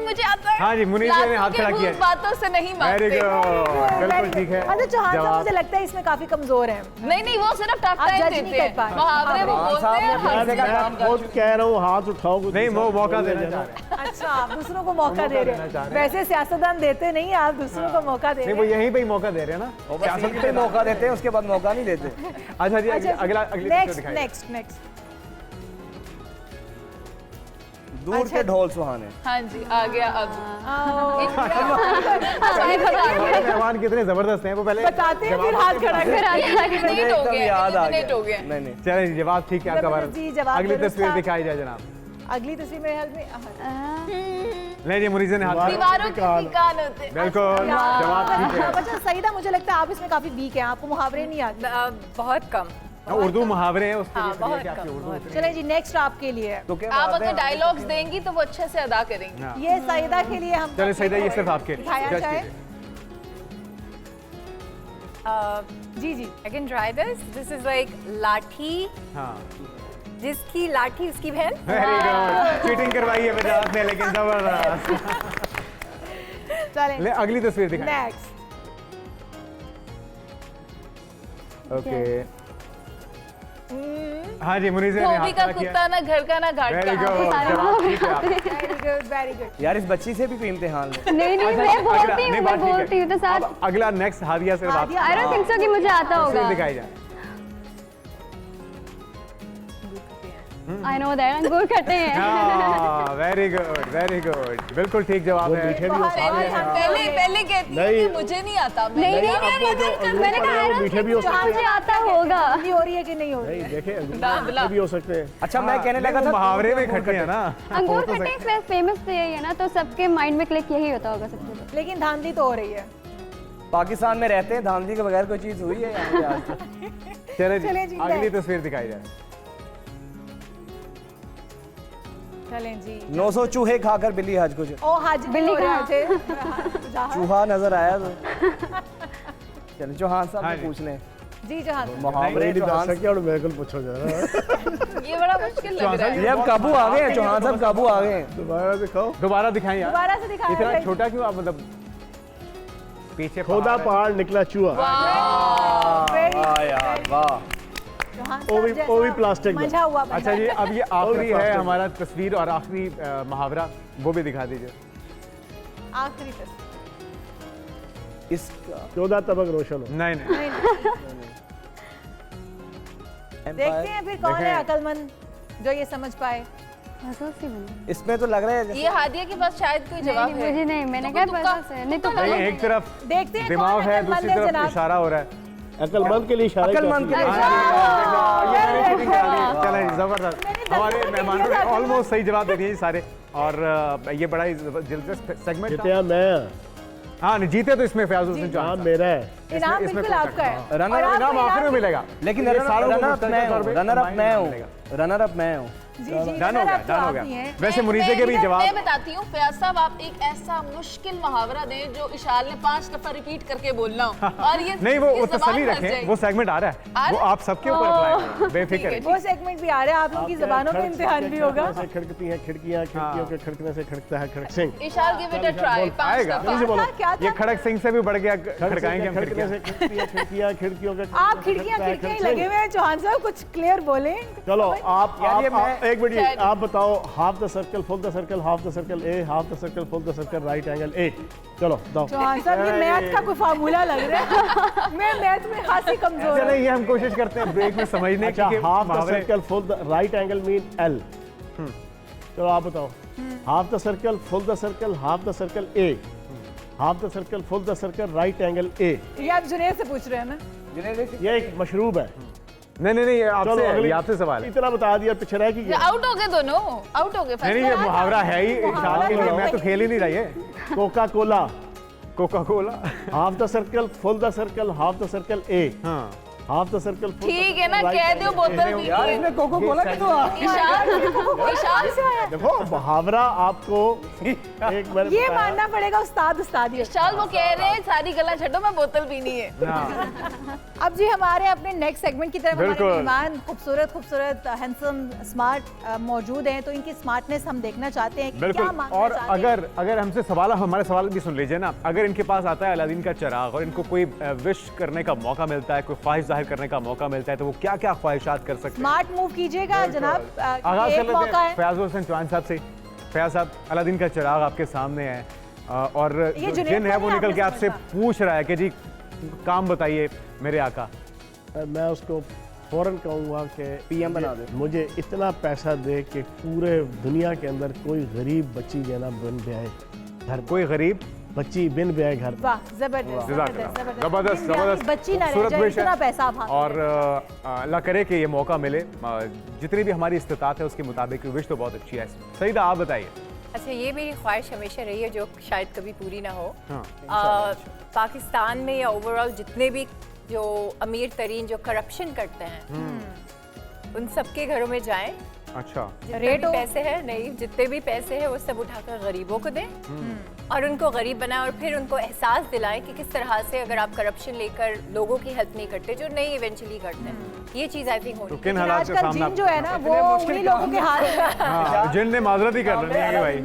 मुझे आता है। हाँ जी, मुनीस ने हाथ खड़ा किया। बातों से नहीं वेरी मानते। गुड, बिल्कुल ठीक है। अच्छा चौहान साहब जवाब मुझे लगता है इसमें काफी कमजोर हैं। नहीं नहीं, वो सिर्फ टफ आप टाइम जज नहीं देते कर हैं। पा रहे। मुहावरे वो हाँ, बोलते साहब ने हैं। अपने हिस्से का काम कर खुद कह रहा हूँ हाथ उठाओ। नहीं, वो मौका देना चाह रहे हैं। अच्छा आप दूसरों को मौका दे देना रहे चाह हैं। रहे हैं। वैसे सियासतदान देते नहीं, आप दूसरों को मौका दे नहीं, रहे वो हैं। यहीं पे ही मौका दे रहे हैं ना। वो बस यहीं पे मौका देते हैं, उसके बाद मौका नहीं देते। अच्छा जी, अच्छा अगला अगली तस्वीर नेक्स्ट दिखाइए। Next next. दूर अच्छा। के ढोल सुहाने। हाँ जी, आ गया अब। हमारे मेहमान कितने जबरदस्त हैं, वो पहले बताते हैं फिर हाथ खड़ा कर। मुझे हो एकदम गया, याद आ eliminate हो गया। गया। नहीं नहीं, चले जी, जवाब ठीक है आपका। जबरदस्त जी, जवाब अगली दुरुस्त तस्वीर था। दिखाई जाए जनाब। अगली तस्वीर मेरे ख्याल में नहीं जी, मुनीज़ ने हाथ खड़ा दीवारों के भी कान होते हैं। बिल्कुल जवाब ठीक है। अच्छा सईदा मुझे लगता है आप इसमें काफी वीक हैं, आपको मुहावरे नहीं आते। बहुत कम। उर्दू मुहावरे हैं, उसके हाँ, लिए बहुत कि आपकी कम, उर्दू बहुत उतनी- चलें जी नेक्स्ट आपके लिए है। तो क्या आप बात है? अगर डायलॉग्स देंगी तो वो अच्छे से अदा करेंगी। हाँ। ये सईदा के लिए हम चलिए सईदा, ये सिर्फ आपके लिए। दिखाया जज जाए। कीजिए। जी जी I can try this. This is like लाठी, हाँ, जिसकी लाठी उसकी बहन। Very good. चीटिंग करवाई है वजाहत ने, लेकिन जबरदस्त। चलें ले अगली तस्वीर दिखाएं। नेक्स्ट। ओके, हाँ जी, मुनीज़ ने धोबी हाथ का खड़ा किया। कुत्ता ना घर का ना घाट वेरी का। गुड, जवाब ठीक है आपका। Very good very good. यार इस बच्ची से भी कोई इम्तिहान ले। नहीं नहीं अच्छा, मैं अगला- बोलती हूँ, नहीं, मैं बात ठीक है। बोलती हूँ तो साथ। अब अगला नेक्स्ट हादिया से बात Hadiya. I don't think so कि मुझे आता तस्वीर होगा। दिखाई जाए। आई नो दैट अंगूर खट्टे हैं। वेरी गुड वेरी गुड, बिल्कुल ठीक जवाब है। मीठे भी हो सकते हैं। पहले पहले कहती है नहीं। कि मुझे नहीं आता। नहीं नहीं मैंने कहा आई डोंट मीठे भी हो थिंक सकते मुझे आता होगा। नहीं हो रही है कि नहीं हो रही नहीं है? देखे दादला। भी हो सकते हैं। अच्छा मैं कहने लगा था मुहावरे में खट्टे हैं ना। अंगूर खट्टे फेमस तो यही है ना, तो सबके माइंड में क्लिक यही होता होगा सबसे पहले। लेकिन धांधली तो हो रही है। पाकिस्तान में रहते हैं, धांधली के बगैर कोई चीज हुई है यहाँ पे आज तक? चले चलें जी, जी, अगली next। तस्वीर दिखाई जाए। चलें जी। 900 चूहे खाकर बिल्ली हज को ओ हाजी बिल्ली हो रहा कहाँ? थे। चूहा नजर आया तो चलो चौहान साहब हाँ से जी। पूछ लें। जी जहाँ मुहावरे नहीं चौहान दस सके और मेरे को पूछो जरा। ये बड़ा मुश्किल लग रहा है। ये अब काबू आ गए हैं, चौहान साहब काबू आ गए हैं। दोबारा दिखाओ। दोबारा दिखाएं यार। दोबारा से दिखाया इतना जाए। छोटा क्यों आप, मतलब पीछे खोदा है। पहाड़ निकला चूहा। Very वाह good, यार very वाह। good। चौहान वो भी- साहब वो भी जैसा प्लास्टिक में। मंझा हुआ बंदा। अच्छा जी, अब ये आखिरी है प्लास्टिक। हमारा तस्वीर और आखिरी मुहावरा, वो भी दिखा दीजिए। आखिरी तस्वीर। इसका 14 तबक रोशन हो। नहीं नहीं, देखते हैं फिर कौन है देखें। अकलमंद जो ये समझ पाए। महसूस ही बनी। इसमें तो लग रहा है ये हादिया के पास शायद कोई जवाब है। मुझे नहीं, मैंने कहा महसूस है। नहीं तो नहीं, एक तरफ देखते हैं दिमाग कौन है, अकलमंद दूसरी है तरफ जनाब। इशारा हो रहा है। अक्लमंद के लिए इशारा अक्लमंद के लिए चलें, जबरदस्त। हमारे मेहमानों ने ऑलमोस्ट सही जवाब दे दिए जी सारे, और ये बड़ा ही दिलचस्प सेगमेंट था। जीते मैं, हाँ नहीं जीते तो इसमें फयाज हुसैन नाम चौहान मेरा है। इनाम इसमें बिल्कुल आपका है। रनर और इनाम आपको आखिर में मिलेगा, लेकिन ये सारों को रनर अप मुश्तरका मैं तौर हूँ, पे रनर अप मैं इनाम हूँ, मिलेगा। रनर अप मैं हूँ। जी जी डन हो गया, डन हो गया। वैसे मुनीसे के भी मैं जवाब बताती हूँ फयाज साहब, आप एक ऐसा मुश्किल मुहावरा दें जो इशाल ने 5 दफा रिपीट करके बोलना हो और ये नहीं, वो इसकी तसल्ली ज़बान फंस रखें, जाएगी। वो सेगमेंट आ रहा आ है, वो रहा है? आप सबके ऊपर अप्लाई है, बेफिक्र वो सेगमेंट भी आ रहा है, आप लोगों की जबानों पे इम्तिहान भी होगा। से खड़कती हैं खिड़कियां, खिड़कियों के खड़कने से खड़कता है Khadak Singh. I shall give it a try 5 आएगा। दफा। क्या ये था? खड़क सिंह से भी बढ़ गया, खड़काएंगे हम खड़कने खिड़कियां। से खड़कती हैं खिड़कियां, खिड़कियों के आप खिड़कियां खिड़कियां ही लगे हुए हैं चौहान साहब, कुछ क्लियर बोलें। चलो आप यार, ये एक मिनट, आप बताओ half the circle, full the circle, half the circle A, half the circle, full the circle, right angle A. चलो दो। चौहान साहब ये मैथ का कोई फार्मूला लग रहा है। मैं मैथ में खासी कमजोर चले, हूँ। ये हम कोशिश करते हैं ब्रेक में समझने अच्छा, की, हाफ द मुहावरे- circle, full the right angle mean L. चलो आप बताओ, half the circle, full the circle, half the circle A, half the circle, full the circle, right angle A. ये आप जुनैद से पूछ रहे हैं ना? ये एक मशरूब है। नहीं, ये चलो आपसे अगली, ये आपसे सवाल है। इतना बता दिया, पीछे रह की गया। आउट हो गए दोनों, आउट हो गए। नहीं, ये मुहावरा है ही, इशाल के लिए मैं तो खेल ही नहीं रही है। Coca Cola, Coca Cola, half the circle, full the circle, half the circle A, हाँ हाफ द सर्कल, ठीक है ना, कह दो बोतल भी यार इसमें कोको कोला क्यों आ? इशाल से आया। देखो मुहावरा आपको एक बार ये मानना पड़ेगा उस्ताद ये। इशाल वो कह रहे हैं सारी गला छड्डो, मैं बोतल पीनी है। अब जी हमारे अपने नेक्स्ट सेगमेंट की तरफ हमारे बिल्कुल। मेहमान खूबसूरत हैंडसम स्मार्ट मौजूद हैं, तो इनकी स्मार्टनेस हम देखना चाहते हैं कि बिल्कुल। क्या मांगना और चाहते हैं। अगर हमसे सवाल, हमारे सवाल भी सुन लीजिए ना, अगर इनके पास आता है अलादीन का चिराग और इनको कोई विश करने का मौका मिलता है, कोई ख्वाहिश जाहिर करने का मौका मिलता है, तो वो क्या क्या ख्वाहिशात कर सकते हैं? स्मार्ट मूव कीजिएगा जनाब, आगाज ये कर एक लेते मौका हैं है। फयाज हुसैन चौहान साहब से। फयाज साहब, अलादीन का चिराग आपके सामने है, और जो जुनैद जिन है वो को निकल के आपने आपसे पूछ रहा है कि जी काम बताइए मेरे आका। मैं उसको फौरन कहूँगा कि PM बना दे। मुझे इतना पैसा दे कि पूरे दुनिया के अंदर कोई गरीब बच्ची जो है ना बिन ब्याह घर, कोई गरीब बच्ची बिन ब्याह घर। वाह, जबरदस्त जबरदस्त जबरदस्त बच्ची ना रह खूबसूरत जाए, विश है। इतना पैसा आप हाथ और अल्लाह करे कि ये मौका मिले, जितनी भी हमारी इस्तिताअत है उसके मुताबिक। विश तो बहुत अच्छी है। सईदा आप बताइए। अच्छा, ये मेरी ख्वाहिश हमेशा रही है जो शायद कभी पूरी ना हो। हाँ। पाकिस्तान में या ओवरऑल जितने भी जो अमीर तरीन जो करप्शन करते हैं उन सबके घरों में जाएं, अच्छा, जितने भी पैसे हैं, नहीं जितने भी पैसे हैं वो सब उठाकर गरीबों को दें और उनको गरीब बनाएं, और फिर उनको एहसास दिलाएं कि किस तरह से अगर आप करप्शन लेकर लोगों की हेल्प नहीं करते, जो नहीं इवेंचुअली करते हैं, ये चीज़ आई थिंक होनी तो किन चाहिए। हालात से आजकल सामना जिन जो है ना वो उन्हीं लोगों के हाथ में। हाँ, जिन ने माजरत ही कर लेनी है कि भाई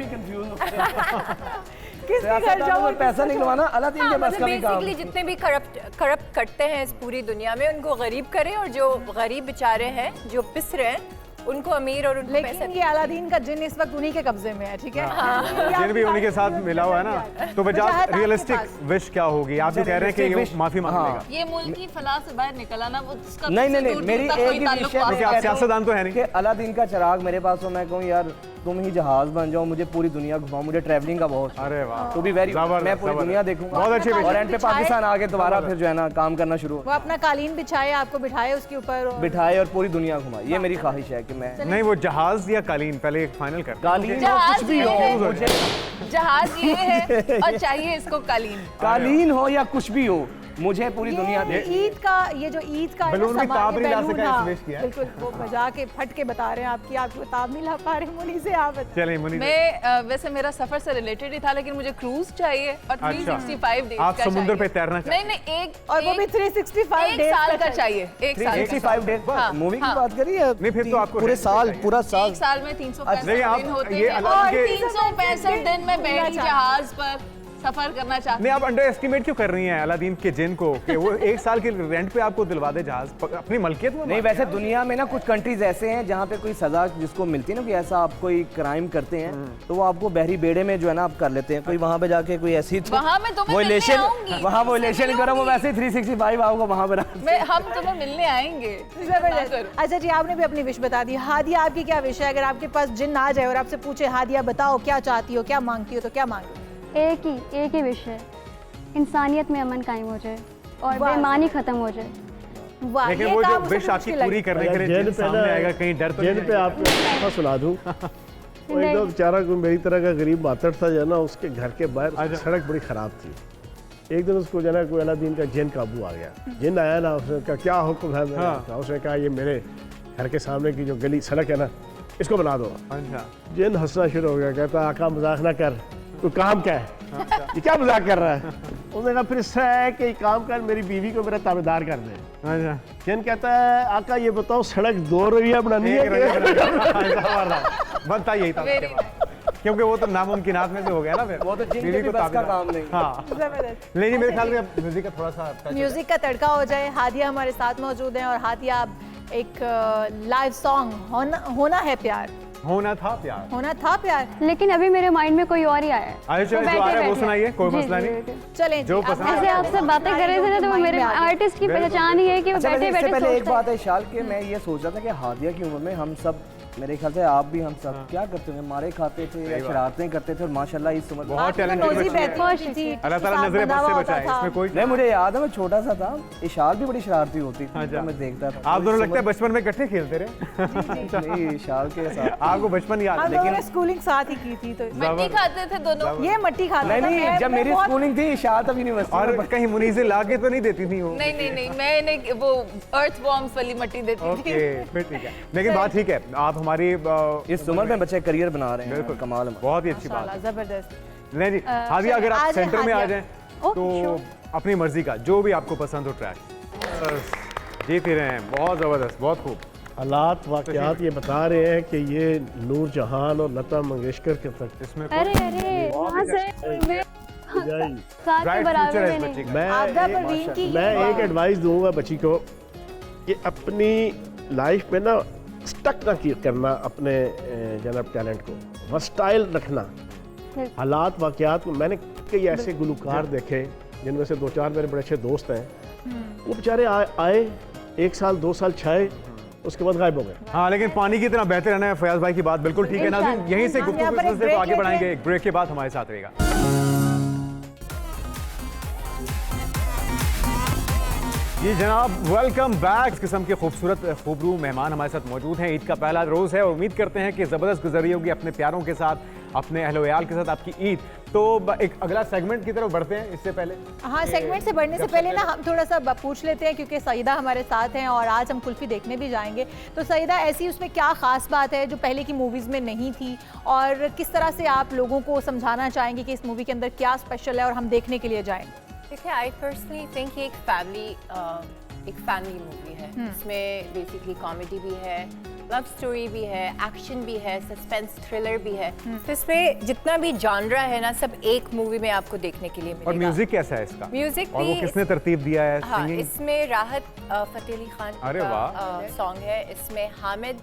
किस भी घर जाओ पैसा निकलवाना अल्लाह तीन के बस का भी काम। बेसिकली जितने भी करप्ट करते हैं इस पूरी दुनिया में उनको गरीब करें, और जो गरीब बेचारे हैं जो पिस रहे हैं उनको अमीर और उनको पैसा लेकिन ये अलादीन का जिन इस वक्त उन्हीं के कब्जे में है, ठीक है? जिन भी उन्हीं के साथ मिला हुआ है ना, तो चाहत वजह आपके रियलिस्टिक पास। विश क्या होगी? आप जो कह रहे हैं कि ये realistic माफी मांग हाँ। लेगा। ये मुल्क की फलाह से बाहर निकला ना, वो उसका नहीं तुमसे नहीं दूर मेरी दूर तक एक कोई ही ताल्लुक विश है, क्योंकि वास्ता आप कहता हूं सियासतदान तो है नहीं। कि अलादीन का चिराग मेरे पास हो, मैं कहूँ यार तुम ही जहाज बन जाओ, मुझे पूरी दुनिया घुमाओ, मुझे ट्रैवलिंग का बहुत अरे वाह, तो भी वेरी जबरदस्त, मैं पूरी जबरदस्त। दुनिया देखूंगा बहुत अच्छी और एंड पे पाकिस्तान आके दोबारा फिर जो है ना काम करना शुरू वो अपना कालीन बिछाए, आपको बिठाए उसके ऊपर और- बिठाए और पूरी दुनिया घुमाए, ये मेरी ख्वाहिश है कि मैं नहीं, वो जहाज या कालीन पहले फाइनल कर। कालीन हो जहाज कुछ भी ये हो, है। मुझे जहाज ये है और चाहिए इसको कालीन। कालीन हो या कुछ भी हो, मुझे पूरी दुनिया ये ईद का, ये जो ईद का है ना बलून भी समा- ताब ये नहीं ला बैलून, सका, हाँ, इस विश किया है। बिल्कुल वो बजा के फट के बता रहे हैं आपको ताब नहीं ला पा रहे मुनी से, आप बताइए। चलिए मुनीर, मैं वैसे मेरा सफर से रिलेटेड ही था, लेकिन मुझे क्रूज चाहिए और 365 डेज आप का समुद्र चाहिए। पे तैरना चाहते नहीं नहीं, एक और वो भी 365 एक डेज साल का चाहिए, एक साल का। 365 डेज हाँ, मूवी की हाँ। बात करिए नहीं, फिर तो आपको पूरे रहने साल चाहिए। पूरा साल एक साल में 365 नहीं, आप दिन होते ये हैं अल्लाह और के- 365 दिन मैं बैठी जहाज पर सफर करना चाहती नहीं, आप अंडर एस्टिमेट क्यों कर रही हैं अलादीन के जिन को कि वो 1 साल के रेंट पे आपको दिलवा दे जहाज अपनी मलकियत में? नहीं, वैसे दुनिया में ना कुछ कंट्रीज ऐसे हैं जहाँ पे कोई सजा जिसको मिलती है ना कि ऐसा आप कोई क्राइम करते हैं तो वो आपको बहरी बेड़े में जो है ना आप कर लेते हैं। कोई वहाँ पे जाके कोई ऐसी वहाँ मैं तुम्हें वो मिलने इलेक्शन आऊंगी। वहाँ वो इलेक्शन करो, वो वैसे 365 आओगे वहाँ पर। हम तुम्हें मिलने आएंगे। जबरदस्त। अच्छा जी, आपने भी अपनी विश बता दी। हादिया, आपकी क्या विश है? अगर आपके पास जिन आ जाए और आपसे पूछे हादिया बताओ क्या चाहती हो, क्या मांगती हो, तो क्या मांगो? एक ही विश है, इंसानियत में अमन कायम हो जाए और बेईमानी खत्म हो जाए। वाह, लेकिन ये वो जो काम मुझे विश आपकी मुश्किल पूरी लगी। करने के लिए जिन सामने आएगा, कहीं डर तो जिन पे आपको कथा सुना दूं। वो एक तो बेचारा कोई मेरी तरह का गरीब मातड़ था जो है ना, उसके घर के बाहर सड़क बड़ी ख़राब थी। एक दिन उसको जो है ना कोई अलादीन का जिन काबू आ गया। जिन आया ना, उसने कहा क्या हुक्म है मेरा? उसने कहा ये मेरे घर के सामने की जो गली सड़क है ना, इसको बना दो। जिन हंसना शुरू हो गया, कहता आका मजाक ना कर, तू काम क्या है? ये क्या मजाक कर रहा है? उसने कहा फिर इससे है कि काम कर, मेरी बीवी को मेरा ताबेदार कर दे। जिन कहता है आका ये बताओ सड़क 2 रवैया बनानी है? बनता यही था क्योंकि वो तो नामुमकिनात में से हो गया ना, फिर वो तो जिन के भी बस का काम नहीं। हाँ, नहीं मेरे ख्याल में म्यूजिक का थोड़ा सा म्यूजिक का तड़का हो जाए। हादिया हमारे साथ मौजूद हैं और हादिया आप एक लाइव सॉन्ग होना है प्यार, होना था प्यार, लेकिन अभी मेरे माइंड में कोई और ही आया है। आइए चलो, जो आ रहा है वो सुनाइए, कोई मसला नहीं। चलें जो जी, पसंद ऐसे आपसे बातें कर रहे थे ना, तो वो मेरे आर्टिस्ट की पहचान ही है कि वो अच्छा, बैठे इससे बैठे पहले एक सोचते बात है शाल के, मैं ये सोच रहा था कि हादिया की उम्र में हम सब, मेरे ख्याल से आप भी, हम सब क्या करते थे? मारे खाते थे या शरारतें करते थे, और माशाल्लाह इस उम्र में बहुत टैलेंटेड रोजी बच्चे हैं। बेहतरीन थी। अल्लाह ताला नजरें बद से बचाए, इसमें कोई नहीं, मुझे याद है मैं छोटा सा था, इशाल भी बड़ी शरारती होती थी, तो मैं देखता था। आप दोनों लगता है बचपन में इकट्ठे खेलते रहे। नहीं, इशाल के साथ आपको बचपन याद है? लेकिन स्कूलिंग साथ ही की थी, तो मट्टी खाते थे दोनों। ये मट्टी खाता था। नहीं, जब मेरी स्कूलिंग थी इशाल तब यूनिवर्सिटी और कहीं मुनी से लाके तो नहीं देती थी वो? नहीं, मैंने वो अर्थ वॉर्म्स वाली मट्टी देती थी। ओके, फिर ठीक है। लेकिन बात ठीक है, आप हमारी इस उम्र में बच्चे करियर बना रहे हैं। बिल्कुल, कमाल है, बहुत ही अच्छी बात है। जबरदस्त। नहीं जी, हादिया अगर आप सेंटर में आ जाएं तो sure. अपनी मर्जी का जो भी आपको पसंद हो ट्रैक जीत ही रहे हैं। बहुत जबरदस्त, बहुत खूब। हालात वाकयात ये बता रहे हैं कि ये नूर जहान और लता मंगेशकर के तक इसमें अरे वहाँ से मैं साथ के ब्राइट बराबर फ्यूचर है में इस नहीं। बच्चे का। मैं एक एडवाइस दूंगा बच्ची को कि अपनी लाइफ में ना स्टक ना करना अपने जनाब टैलेंट को, वर्सटाइल रखना। हालात वाकयात, मैंने कई ऐसे गुलकार देखे जिनमें से 2-4 मेरे बड़े अच्छे दोस्त हैं, वो बेचारे आए 1 साल 2 साल छाए, उसके बाद गायब हो गए। हाँ, लेकिन पानी की तरह बहते रहना है। फयाज भाई की बात बिल्कुल ठीक है। नाज़रीन, यहीं से गुफ्तगू के सिलसिले को आगे बढ़ाएंगे। एक ब्रेक के बाद हमारे साथ रहेगा। जी जनाब, वेलकम बैक। इस किस्म के खूबसूरत खूबरू मेहमान हमारे साथ मौजूद हैं। ईद का पहला रोज़ है और उम्मीद करते हैं कि ज़बरदस्त गुजर रही होगी अपने प्यारों के साथ, अपने अहलो याल के साथ आपकी ईद। तो एक अगला सेगमेंट की तरफ बढ़ते हैं। इससे पहले हाँ, सेगमेंट से बढ़ने से पहले ना हम थोड़ा सा पूछ लेते हैं, क्योंकि सईदा हमारे साथ हैं और आज हम कुल्फ़ी देखने भी जाएंगे। तो सईदा, ऐसी उसमें क्या ख़ास बात है जो पहले की मूवीज़ में नहीं थी, और किस तरह से आप लोगों को समझाना चाहेंगे कि इस मूवी के अंदर क्या स्पेशल है और हम देखने के लिए जाएंगे? देखिए, आई पर्सनली थिंक ये एक फैमिली मूवी है। इसमें बेसिकली कॉमेडी भी है, लव स्टोरी भी है, एक्शन भी है, सस्पेंस थ्रिलर भी है। तो इसमें जितना भी जॉनरा है ना, सब एक मूवी में आपको देखने के लिए मिलेगा। और म्यूजिक कैसा है इसका? म्यूजिक और वो किसने तरतीब दिया है? हाँ, इसमें राहत फ़तेह अली खान का सॉन्ग है। इसमें हामिद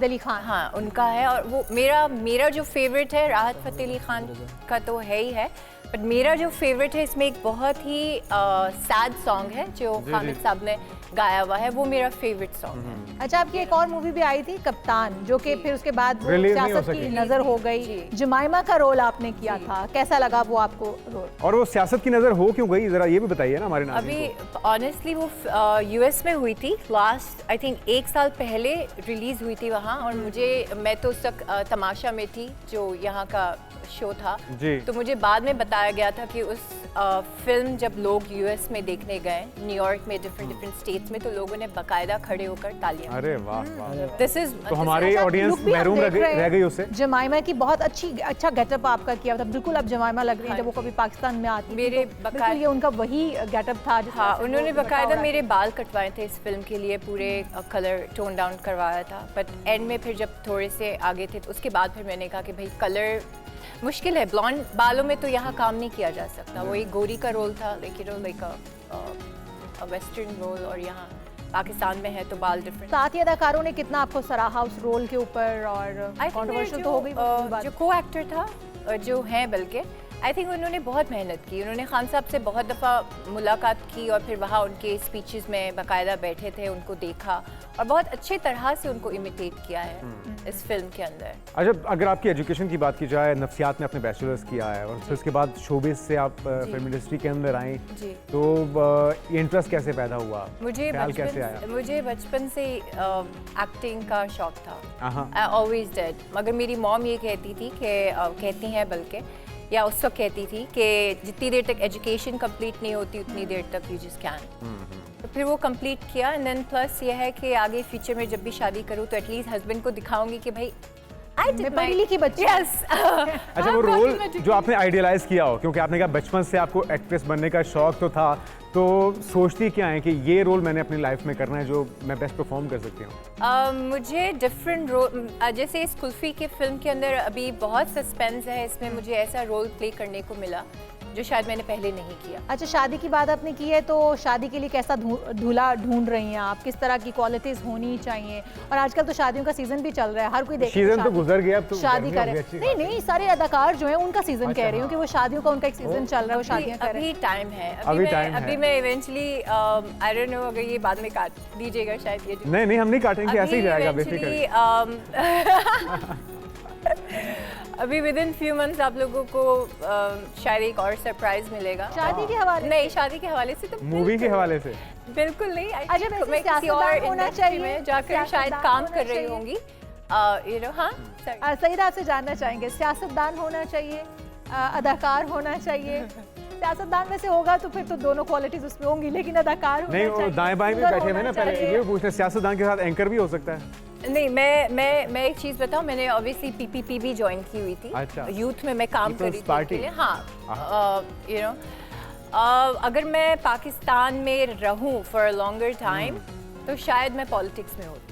अली खान हाँ उनका है। और वो मेरा जो फेवरेट है, राहत फ़तेह अली खान का तो है ही है, बट मेरा जो फेवरेट है इसमें एक बहुत ही सैड सॉन्ग है जो हामिद साहब ने गाया हुआ है, वो मेरा फेवरेट सॉन्ग है। अच्छा, आपकी एक और मूवी भी आई थी कप्तान, जो कि फिर उसके बाद वो सियासत की नजर हो गई। जमाइमा का रोल आपने किया था, कैसा लगा वो आपको रोल? और वो सियासत की नजर हो क्यों गई, जरा ये भी बताइए ना हमारे नाज़रीन को। अभी ऑनेस्टली वो यूएस में हुई थी, लास्ट आई थिंक 1 साल पहले रिलीज हुई थी वहाँ। और मैं तो उस तक तमाशा में थी, जो यहाँ का शो था, तो मुझे बाद में बताया गया था कि उस फिल्म जब लोग यूएस में देखने गए, न्यूयॉर्क में डिफरेंट स्टेट्स में, तो लोगों ने बाकायदा खड़े होकर तालियां। अरे वाह वाह, दिस इज तो हमारी ऑडियंस महरूम रह गई उससे। जमाइमा की बहुत अच्छा गेटअप आपका किया था, बिल्कुल अब जमाइमा लग रही है जब वो कभी पाकिस्तान में आती। मेरे बिल्कुल ये उनका वही गेटअप था। हाँ, उन्होंने बाकायदा मेरे बाल कटवाए थे इस फिल्म के लिए, पूरे कलर टोन डाउन करवाया था। बट एंड में फिर जब थोड़े से आगे थे, तो उसके बाद फिर मैंने कहा कि भाई कलर मुश्किल है। ब्लॉन्ड बालों में तो यहाँ काम नहीं किया जा सकता। वो एक गोरी का रोल था, लाइक वेस्टर्न रोल, और यहाँ पाकिस्तान में है तो बाल डिफरेंट। साथ ही अदाकारों ने कितना आपको सराहा उस रोल के ऊपर, और कंट्रोवर्शियल तो हो गई वो बात। जो को एक्टर था, जो हैं बल्कि आई थिंक उन्होंने बहुत मेहनत की। उन्होंने खान साहब से बहुत दफ़ा मुलाकात की और फिर वहाँ उनके स्पीचेस में बाकायदा बैठे थे, उनको देखा और बहुत अच्छे तरह से उनको इमिटेट किया है इस फिल्म के अंदर। अच्छा, अगर आपकी एजुकेशन की बात की जाए, नफ्सियात में आपने बैचलर्स किया है और फिर उसके बाद शोबिस से आप फिल्म इंडस्ट्री के अंदर आई, तो ये इंटरेस्ट कैसे पैदा हुआ? मुझे बचपन से एक्टिंग का शौक था। I always did. मगर मेरी मॉम ये कहती थी कि कहती हैं बल्कि, या उस वक्त कहती थी कि जितनी देर तक एजुकेशन कंप्लीट नहीं होती उतनी देर तक यू जस्ट कैन। तो फिर वो कंप्लीट किया, एंड देन प्लस ये है कि आगे फ्यूचर में जब भी शादी करूँ तो एटलीस्ट हस्बैंड को दिखाऊंगी कि भाई मैं पढ़ी लिखी बच्ची। यस। अच्छा, वो रोल जो आपने आइडियलाइज किया हो, क्योंकि आपने कहा बचपन से आपको एक्ट्रेस बनने का शौक तो था, तो सोचती क्या है कि ये रोल मैंने अपनी लाइफ में करना है जो मैं बेस्ट परफॉर्म कर सकती हूँ? मुझे डिफरेंट रोल, जैसे इस कुल्फी के फिल्म के अंदर अभी बहुत सस्पेंस है, इसमें मुझे ऐसा रोल प्ले करने को मिला जो शायद मैंने पहले नहीं किया। अच्छा, शादी की बात आपने की है, तो शादी के लिए कैसा दूल्हा ढूंढ रही हैं आप? किस तरह की क्वालिटीज होनी चाहिए? और आजकल तो शादियों का सीजन भी चल रहा है, हर कोई देख सीजन तो गुजर गया, अब तो शादी करे। नहीं, सारे अदाकार जो हैं उनका सीजन कह रही हूँ कि वो शादियों का उनका एक सीजन चल रहा है, वो शादियां कर रहे हैं। अभी टाइम है, अभी मैं इवेंचुअली आई डोंट नो, अगर ये बाद में काट दीजिएगा शायद ये। नहीं, हम नहीं काटेंगे, ऐसे ही जाएगा बेसिकली। अभी विद इन फ्यू मंथ्स आप लोगों को शायद एक और सरप्राइज मिलेगा। शादी के हवाले? नहीं, शादी के हवाले से तो मूवी के हवाले से बिल्कुल नहीं। अच्छा, मैं किसी और इंडस्ट्री में जाकर शायद काम कर रही होंगी, यू नो। हाँ, सईदा आपसे जानना चाहेंगे, सियासतदान होना चाहिए, अदाकार होना चाहिए? सियासतदान में से होगा तो फिर तो दोनों क्वालिटीज उसमें होंगी, लेकिन अदाकार होना नहीं, चाहिए। वो दाएं बाएं भी बैठे हुए ना, पहले ये पूछते सियासतदान के साथ एंकर भी हो सकता है? नहीं, मैं एक चीज़ बताऊं, मैंने ऑब्वियसली पीपीपी भी ज्वाइन की हुई थी। अच्छा। यूथ में मैं काम कर रही थी। हाँ, यू नो, अगर मैं पाकिस्तान में रहूं फॉर अ लॉन्गर टाइम तो शायद मैं पॉलिटिक्स में होती।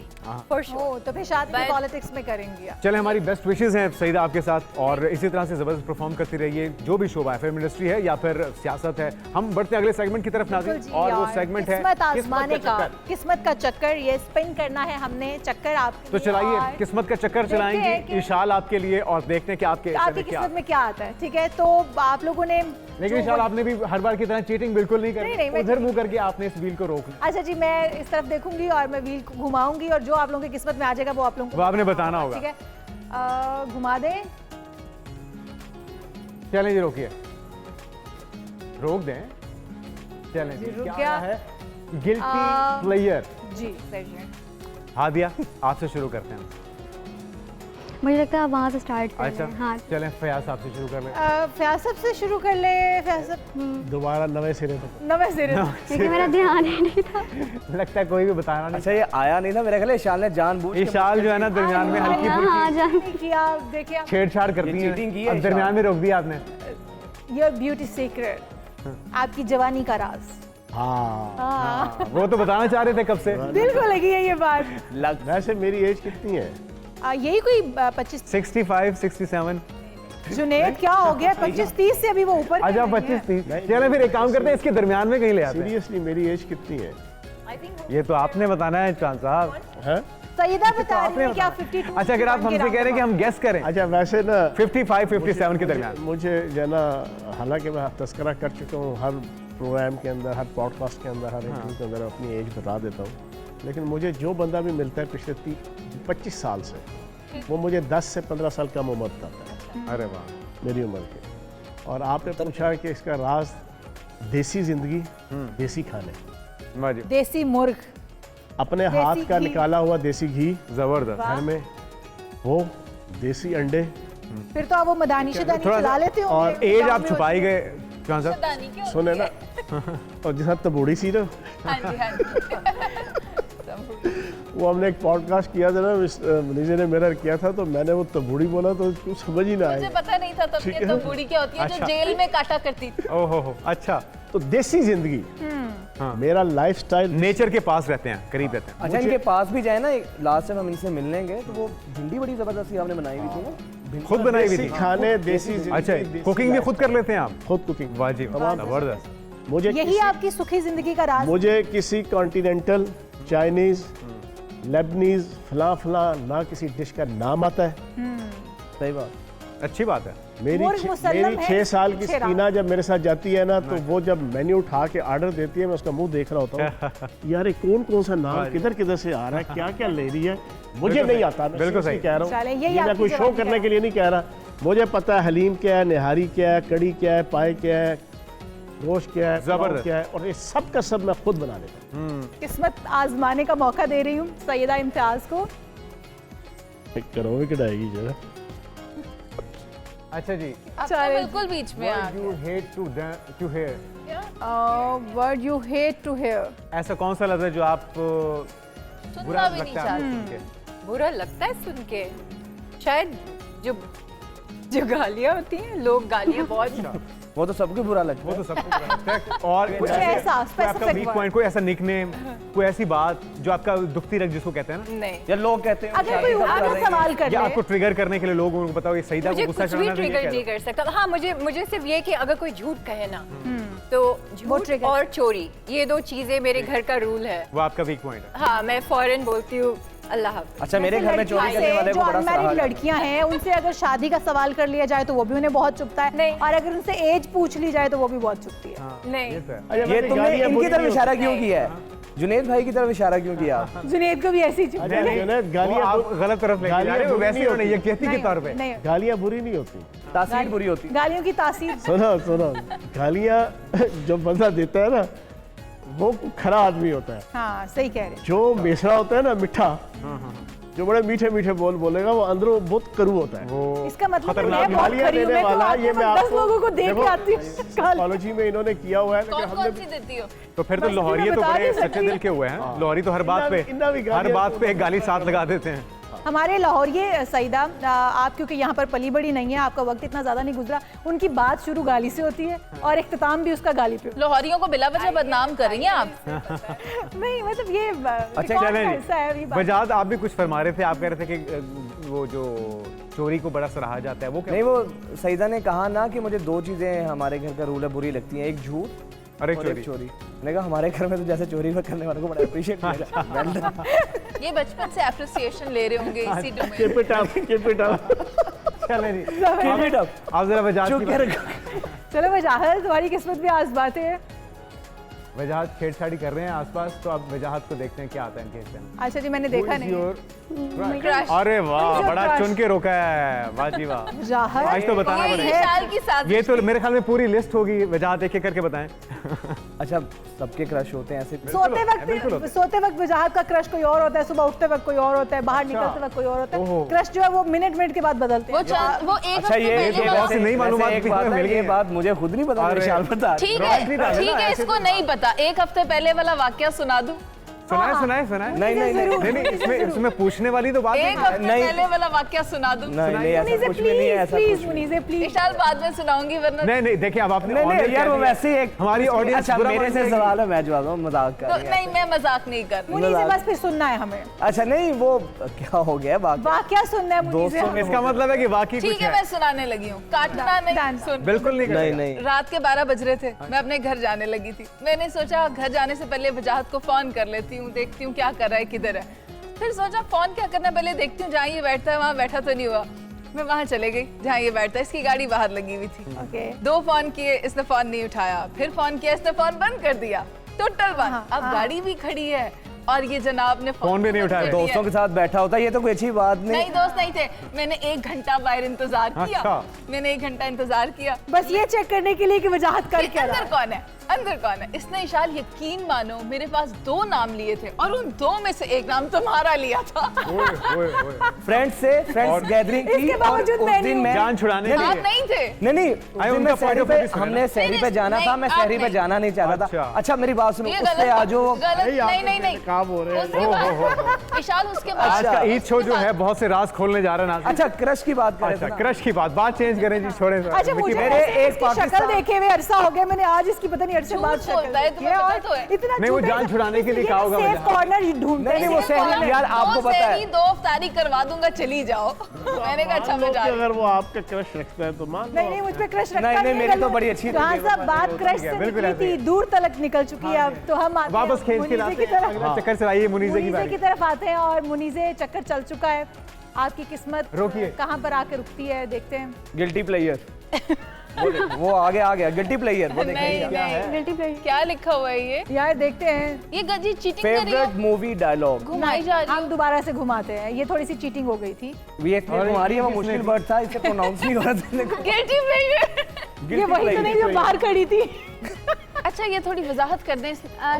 For sure. तो फिर शादी में पॉलिटिक्स में करेंगी। चले, हमारी बेस्ट विशेस हैं सईदा आपके साथ, और इसी तरह से ज़बरदस्त परफॉर्म करती रहिए, जो भी शोबा है, फिल्म इंडस्ट्री है या फिर सियासत है। हम बढ़ते हैं अगले सेगमेंट की तरफ नाज़रीन, और वो सेगमेंट है किस्मत आजमाने का, किस्मत का चक्कर। ये स्पिन करना है हमने, चक्कर आपके तो चलाइए, किस्मत का चक्कर चलाएंगे इशाल आपके लिए, और देखते हैं कि आपकी किस्मत में क्या आता है। ठीक है, तो आप लोगों ने, लेकिन इशाल आपने भी हर बार की तरह चीटिंग बिल्कुल नहीं करी, उधर मुंह करके आपने इस व्हील को रोक लिया। अच्छा जी, मैं इस तरफ देखूंगी और मैं व्हील को घुमाऊंगी, और जो आप लोगों की किस्मत में आ जाएगा वो आप लोगों को आपने बताना होगा। ठीक है, घुमा दें। चलें जी, रोकिए, रोक दें। चलें जी, क्या है? गिल्टी प्लेयर जी। हादिया, आपसे शुरू करते हैं। मुझे लगता है आप वहाँ से स्टार्ट करें। अच्छा, हाँ, चलें, फयाज साहब से शुरू कर लें। फयाज साहब से शुरू कर ले। फयाज साहब दोबारा नवे सिरे से। नवे सिरे क्योंकि मेरा ध्यान ही नहीं था। लगता है कोई भी बताना नहीं। अच्छा, ये आया नहीं था मेरे ख्याल, इशाल ने जानबूझ के इशाल जो है ना दरमियान में हल्की फुल्की किया। देखिए, छेड़छाड़ करती है, चीटिंग की है, अब दरमियान में रोक दिया आपने। योर ब्यूटी सीक्रेट, आपकी जवानी का राज। हाँ, वो तो बताना चाह रहे थे कब से। दिल को लगी है ये बात। वैसे मेरी एज कितनी है? यही कोई 25 65 67। जुनेद क्या हो गया? 25-30 से अभी वो ऊपर। अच्छा, 25-30। चले फिर एक काम करते हैं, इसके दरमियान में कहीं ले आते हैं। सीरियसली मेरी एज कितनी है? ये तो आपने बताना है चांद साहब। हैं? सईदा बता रही है क्या 52? अच्छा, अगर आप हमसे कह रहे हैं कि हम गेस करें। अच्छा, वैसे ना 55-57 के दरमियान। मुझे जो ना, हालांकि मैं तस्करा कर चुका हूँ हर प्रोग्राम के अंदर, हर पॉडकास्ट के अंदर, हर इंटरव्यू के अंदर अपनी एज बता देता हूँ, लेकिन मुझे जो बंदा भी मिलता है पिछले 25 साल से, वो मुझे 10 से 15 साल कम उम्र बताता है। अरे वाह, मेरी उम्र के। और आपने पूछा कि इसका राज देसी जिंदगी, देसी खाने, वाह जी, देसी मुर्ग, अपने हाथ का निकाला हुआ देसी घी जबरदस्त, घर में, वो देसी अंडे। फिर तो आप वो मदानी शदानी खिला लेते हो। और एज आप छुपाई गए चांद साहब, सुने ना, और जिस तो बूढ़ी सी ना, वो हमने एक पॉडकास्ट किया था ना, मनीषा ने मिरर किया था, तो मैंने वो तबूड़ी बोला तो कुछ समझ ही ना आया। मुझे पता नहीं था तब कि तबूड़ी क्या होती है, जो जेल में काटा करती थी। ओहो, अच्छा, तो देसी जिंदगी, मेरा लाइफस्टाइल, नेचर के पास रहते हैं, करीब रहते हैं। अच्छा, इनके पास भी जाए ना, लास्ट टाइम हम इनसे मिलने गए तो वो भिंडी बड़ी जबरदस्ती आपने बनाई हुई थी ना, खुद बनाई हुई थी? खाने देसी अच्छा, कुकिंग भी खुद कर लेते हैं आप? खुद कुकिंग। वाह जी, जबरदस्त। मुझे यही आपकी सुखी जिंदगी का राज? मुझे किसी कॉन्टिनेंटल, चाइनीज, लेबनीज फला ना किसी डिश का नाम आता है। सही बात, अच्छी बात है। मेरी 6 साल की स्कीना जब मेरे साथ जाती है ना, तो वो जब मेन्यू उठा के ऑर्डर देती है, मैं उसका मुंह देख रहा होता हूँ यार ये कौन सा नाम किधर से आ रहा है, क्या ले रही है, मुझे नहीं आता। बिल्कुल सही कह रहा हूँ, ये मैं कोई शो करने के लिए नहीं कह रहा। मुझे पता है हलीम क्या है, निहारी क्या है, कड़ी क्या है, पाए क्या है, गोश्त क्या है, जबरदस्त क्या है, और ये सब का सब मैं खुद बना लेता हूँ। किस्मत आजमाने का मौका दे रही हूँ सैयदा इम्तियाज को। करो भी कटाएगी जरा। अच्छा जी, आप तो बिल्कुल बीच में आ you hate to hear? Word you hate to hear. ऐसा कौन सा लफ्ज़ है जो आप बुरा भी नहीं लगता है आपको सुन चाहती। के? बुरा लगता है सुन के, शायद जो गालियाँ होती हैं, लोग गालियाँ बहुत वो तो सबको बुरा लगता वो है। तो सबको बुरा लगता है। और कुछ ऐसा कोई आपका specific वीक word। पॉइंट, कोई ऐसा निकनेम, कोई ऐसी बात जो आपका दुखती रग जिसको कहते हैं ना, नहीं। या लोग कहते हैं अगर कोई आगे सवाल कर या ले, आपको ट्रिगर करने के लिए लोग उनको बताओ ये सईदा को मुझे गुस्सा कुछ भी चढ़ाना ट्रिगर नहीं कर सकता। हाँ, मुझे सिर्फ ये कि अगर कोई झूठ कहे ना, तो झूठ trigger। और चोरी, ये 2 चीजें मेरे घर का रूल है। वो आपका वीक पॉइंट है। हाँ, मैं फौरन बोलती हूँ अल्लाह हाफ़िज़। अच्छा, मेरे घर में चोरी करने वाले जो को बड़ा अनमैरिड सराहा लड़कियां हैं, उनसे अगर शादी का सवाल कर लिया जाए तो वो भी उन्हें बहुत चुभता है, नहीं। और अगर उनसे एज पूछ ली जाए तो वो भी बहुत चुभती है। नहीं, ये तो है। ये तुमने इनकी तरफ इशारा क्यों किया है? जुनेद भाई की तरफ इशारा क्यों किया? जुनेद को भी ऐसी चुभती है। वो आप गलत तरफ ले जा रहे हो, वैसे उन्होंने ये कहती के तौर पे। नहीं, गालियाँ बुरी नहीं होती। तासीर बुरी होती। गालियों की तासीर। सुनो गालियाँ जो बंदा देता है ना, वो खरा आदमी होता है। हाँ, सही कह रहे हैं। जो बेसरा होता है ना, मिठा, जो बड़े मीठे मीठे बोल बोलेगा, वो अंदरों बहुत करू होता है। वो इसका मतलब खतरनाक मैं बहुत गालियाँ खरी हूँ, देने मैं तो वाला आके ये मैं 10 आपको लोगों को देख के आती हूँ। साइकोलॉजी में इन्होंने किया हुआ है, लेकिन कौन हमने कौन सी देती हो? तो फिर तो बस लाहौरिये तो बता बड़े नहीं सच्चे सकती। दिल के हुए हैं। लाहौरी तो हर बात इन्ना भी पे हर गालियाँ बात पे एक गाली साथ लगा देते हैं। हमारे लाहौरिये सईदा, आप क्योंकि यहाँ पर पली बड़ी नहीं है, आपका वक्त इतना ज़्यादा नहीं गुजरा, उनकी बात शुरू गाली से होती है और इख्तिताम भी उसका गाली पे। लाहौरियों को बिला वजह बदनाम कर रही हैं आप। नहीं, मतलब ये अच्छा कौन चलें ऐसा है ये बात? बजाज, आप भी कुछ फरमा रहे थे, आप कह रहे थे कि वो जो चोरी को बड़ा सराहा जाता है, वो क्या? नहीं, वो सईदा ने कहा ना कि मुझे 2 चीजें हमारे घर का रूल है बुरी लगती हैं, एक झूठ और एक और एक चोरी। मैंने कहा हमारे घर में तो जैसे चोरी करने वालों को बड़ा अप्रिशिएट किया जाता है। ये बचपन से अप्रिसिएशन ले रहे होंगे इसी डोमेन। keep it up। चलें जी, Keep it up। आप जरा बजाज चुप की कर। चलो वजाहत, तुम्हारी किस्मत भी आजमाते हैं। वजाहत छेड़छाड़ी कर रहे हैं आसपास, तो आप वजाहत को देखते हैं क्या आता है इनके हिस्से में। अच्छा जी, मैंने देखा नहीं। क्रश। अरे वाह, Who's your बड़ा crush? चुन के रोका है, वाह जी वाह। वजाहत आज तो बताना ये पड़ेगा। साल की साजिश ये तो मेरे ख्याल में पूरी लिस्ट होगी, वजाहत एक एक करके बताएं। अच्छा, सबके क्रश होते हैं ऐसे? सोते वक्त वजाहत का क्रश कोई और होता है, सुबह उठते वक्त कोई और होता है, बाहर निकलते वक्त कोई और होता है। क्रश जो है वो मिनट के बाद बदलते हैं। वो एक अच्छा, हफ्ते ये पहले बहुत वाला- सी नई मालूमात एक भी बात मिल है, गई ये है। बात मुझे खुद नहीं पता, मेरे ख्याल पता। ठीक रॉयल्टी डाले है, ना, ठीक है, ऐसे इसको नहीं पता। एक हफ्ते पहले वाला वाकया सुना दूं? सुनाए। नहीं नहीं नहीं नहीं, इसमें पूछने वाली तो बात एक हफ्ते नहीं। पहले वाला वाकया सुना दूं? नहीं, ऐसा मुनीज़े, कुछ भी नहीं है, ऐसा प्लीज कुछ भी नहीं। मुनीज़े, प्लीज। विशाल बाद में सुनाऊंगी, वरना नहीं, देखिए अब आपने नहीं ऑनलाइन यार, कह वो दिया। वैसे ही एक हमारी ऑडियंस अच्छा, बुरा मेरे मान से जाएगी। सवाल है, मैं जवाब दूं, मजाक कर तो रही नहीं, मैं मजाक नहीं कर रही। मुनीज़े, बस फिर सुनना है हमें, अच्छा नहीं, वो क्या हो गया बात? वाकया सुनना है मुनीज़े। दोस्तों इसका मतलब है कि वाकई ठीक कुछ है, है। मैं सुनाने लगी हूँ, काटना नहीं। Done। सुन, बिल्कुल नहीं नहीं करेगा। नहीं रात के 12 बज रहे थे, मैं अपने घर जाने लगी थी। मैंने सोचा घर जाने से पहले वजाहत को फोन कर लेती हूँ, देखती हूँ क्या कर रहा है, किधर है। फिर सोचा फोन क्या करना, पहले देखती हूँ जहाँ ये बैठता है वहाँ बैठा तो नहीं हुआ। मैं वहाँ चले गई जहाँ ये बैठता है, इसकी गाड़ी बाहर लगी हुई थी। ओके। 2 फोन किए, इसने फोन नहीं उठाया, फिर फोन किया, इसने फोन बंद कर दिया, टोटल बंद। अब गाड़ी भी खड़ी है और ये जनाब ने फोन भी नहीं बंद उठाया। कर दिया। दोस्तों के साथ बैठा होता, ये तो कोई अच्छी बात नहीं। नहीं, दोस्त नहीं थे। मैंने 1 घंटा बाहर इंतजार किया। अच्छा। मैंने 1 घंटा इंतजार किया। बस ये चेक करने के लिए कि वजाहत कर कि क्या रहा अंदर कौन है, अंदर कौन है। इसने इशाल यकीन मानो मेरे पास 2 नाम लिए थे और उन 2 में से एक नाम तुम्हारा लिया था। फ्रेंड्स से फ्रेंड्स गैदरिंग की, इसके और बावजूद उस मैं दिन नहीं मैं जान छुड़ाने के आप लिए। नहीं थे। नहीं आए उस दिन उनका मैं point सहरी of पे, view सुना हमने ना। सहरी पे जाना था, नहीं, मैं आप सहरी पे नहीं। जाना नहीं चाहता अच्छा। था। अच्छा मेरी बात सुनो, ये उससे गलत, आज वो गलत, नहीं काम हो रहे हैं। उसके बाद विशाल उसके बाद आज का ईद शो जो है बहुत से राज खोलने जा रहा है नाज़रीन। अच्छा क्रश की बात कर रहे थे अच्छा, ना। क्रश की बात चेंज करें जी, छोड़ें। अच्छा, मुझे मेरे ऐसे एक इसकी शक्ल पाकिस्तान- देखे हुए अरसा हो गया, मैंने आज इसकी पता नहीं अरसा उससे बात होता है, तुम्हें पता तो है। इतना नहीं, वो जान छुड़ाने के लिए कहा होगा सेफ कॉर्नर ढूंढते नहीं, वो सही यार, आपको पता है 2 अफ्तारी करवा दूंगा, चली जाओ। मैंने कहा अच्छा मैं जा रही हूँ। अगर वो आपका क्रश रखता है तो मान लो। नहीं मुझ पे क्रश रखता नहीं, मेरी तो बड़ी अच्छी थी। जहाँ सब बात क्रश से निकली थी, दूर तक निकल चुकी है। अब तो हम आते हैं वापस खेल के लाते हैं, अगला चक्कर से आइए मुनीज़े की बारी। की तरफ आते हैं और मुनीज़े चक्कर चल चुका है। आपकी किस्मत रोकिए। कहाँ पर आके रुकती है, देखते हैं। गिल्टी प्लेयर वो आगे आ गया, गिल्टी प्लेयर। वो देखें क्या है, गिल्टी प्लेजर। क्या लिखा हुआ है ये? यार देखते हैं। ये गजी चीटिंग कर रही फेवरेट है, मूवी डायलॉग। घुमाई जा रही हम है। दोबारा से घुमाते हैं, ये थोड़ी सी चीटिंग हो गई थी। तुम्हारी है वो मुश्किल वर्ड था, इसे प्रोनाउंस नहीं हो रहा था। Guilty pleasure. ये वही तो नहीं जो बाहर खड़ी थी। अच्छा ये थोड़ी वजाहत कर दें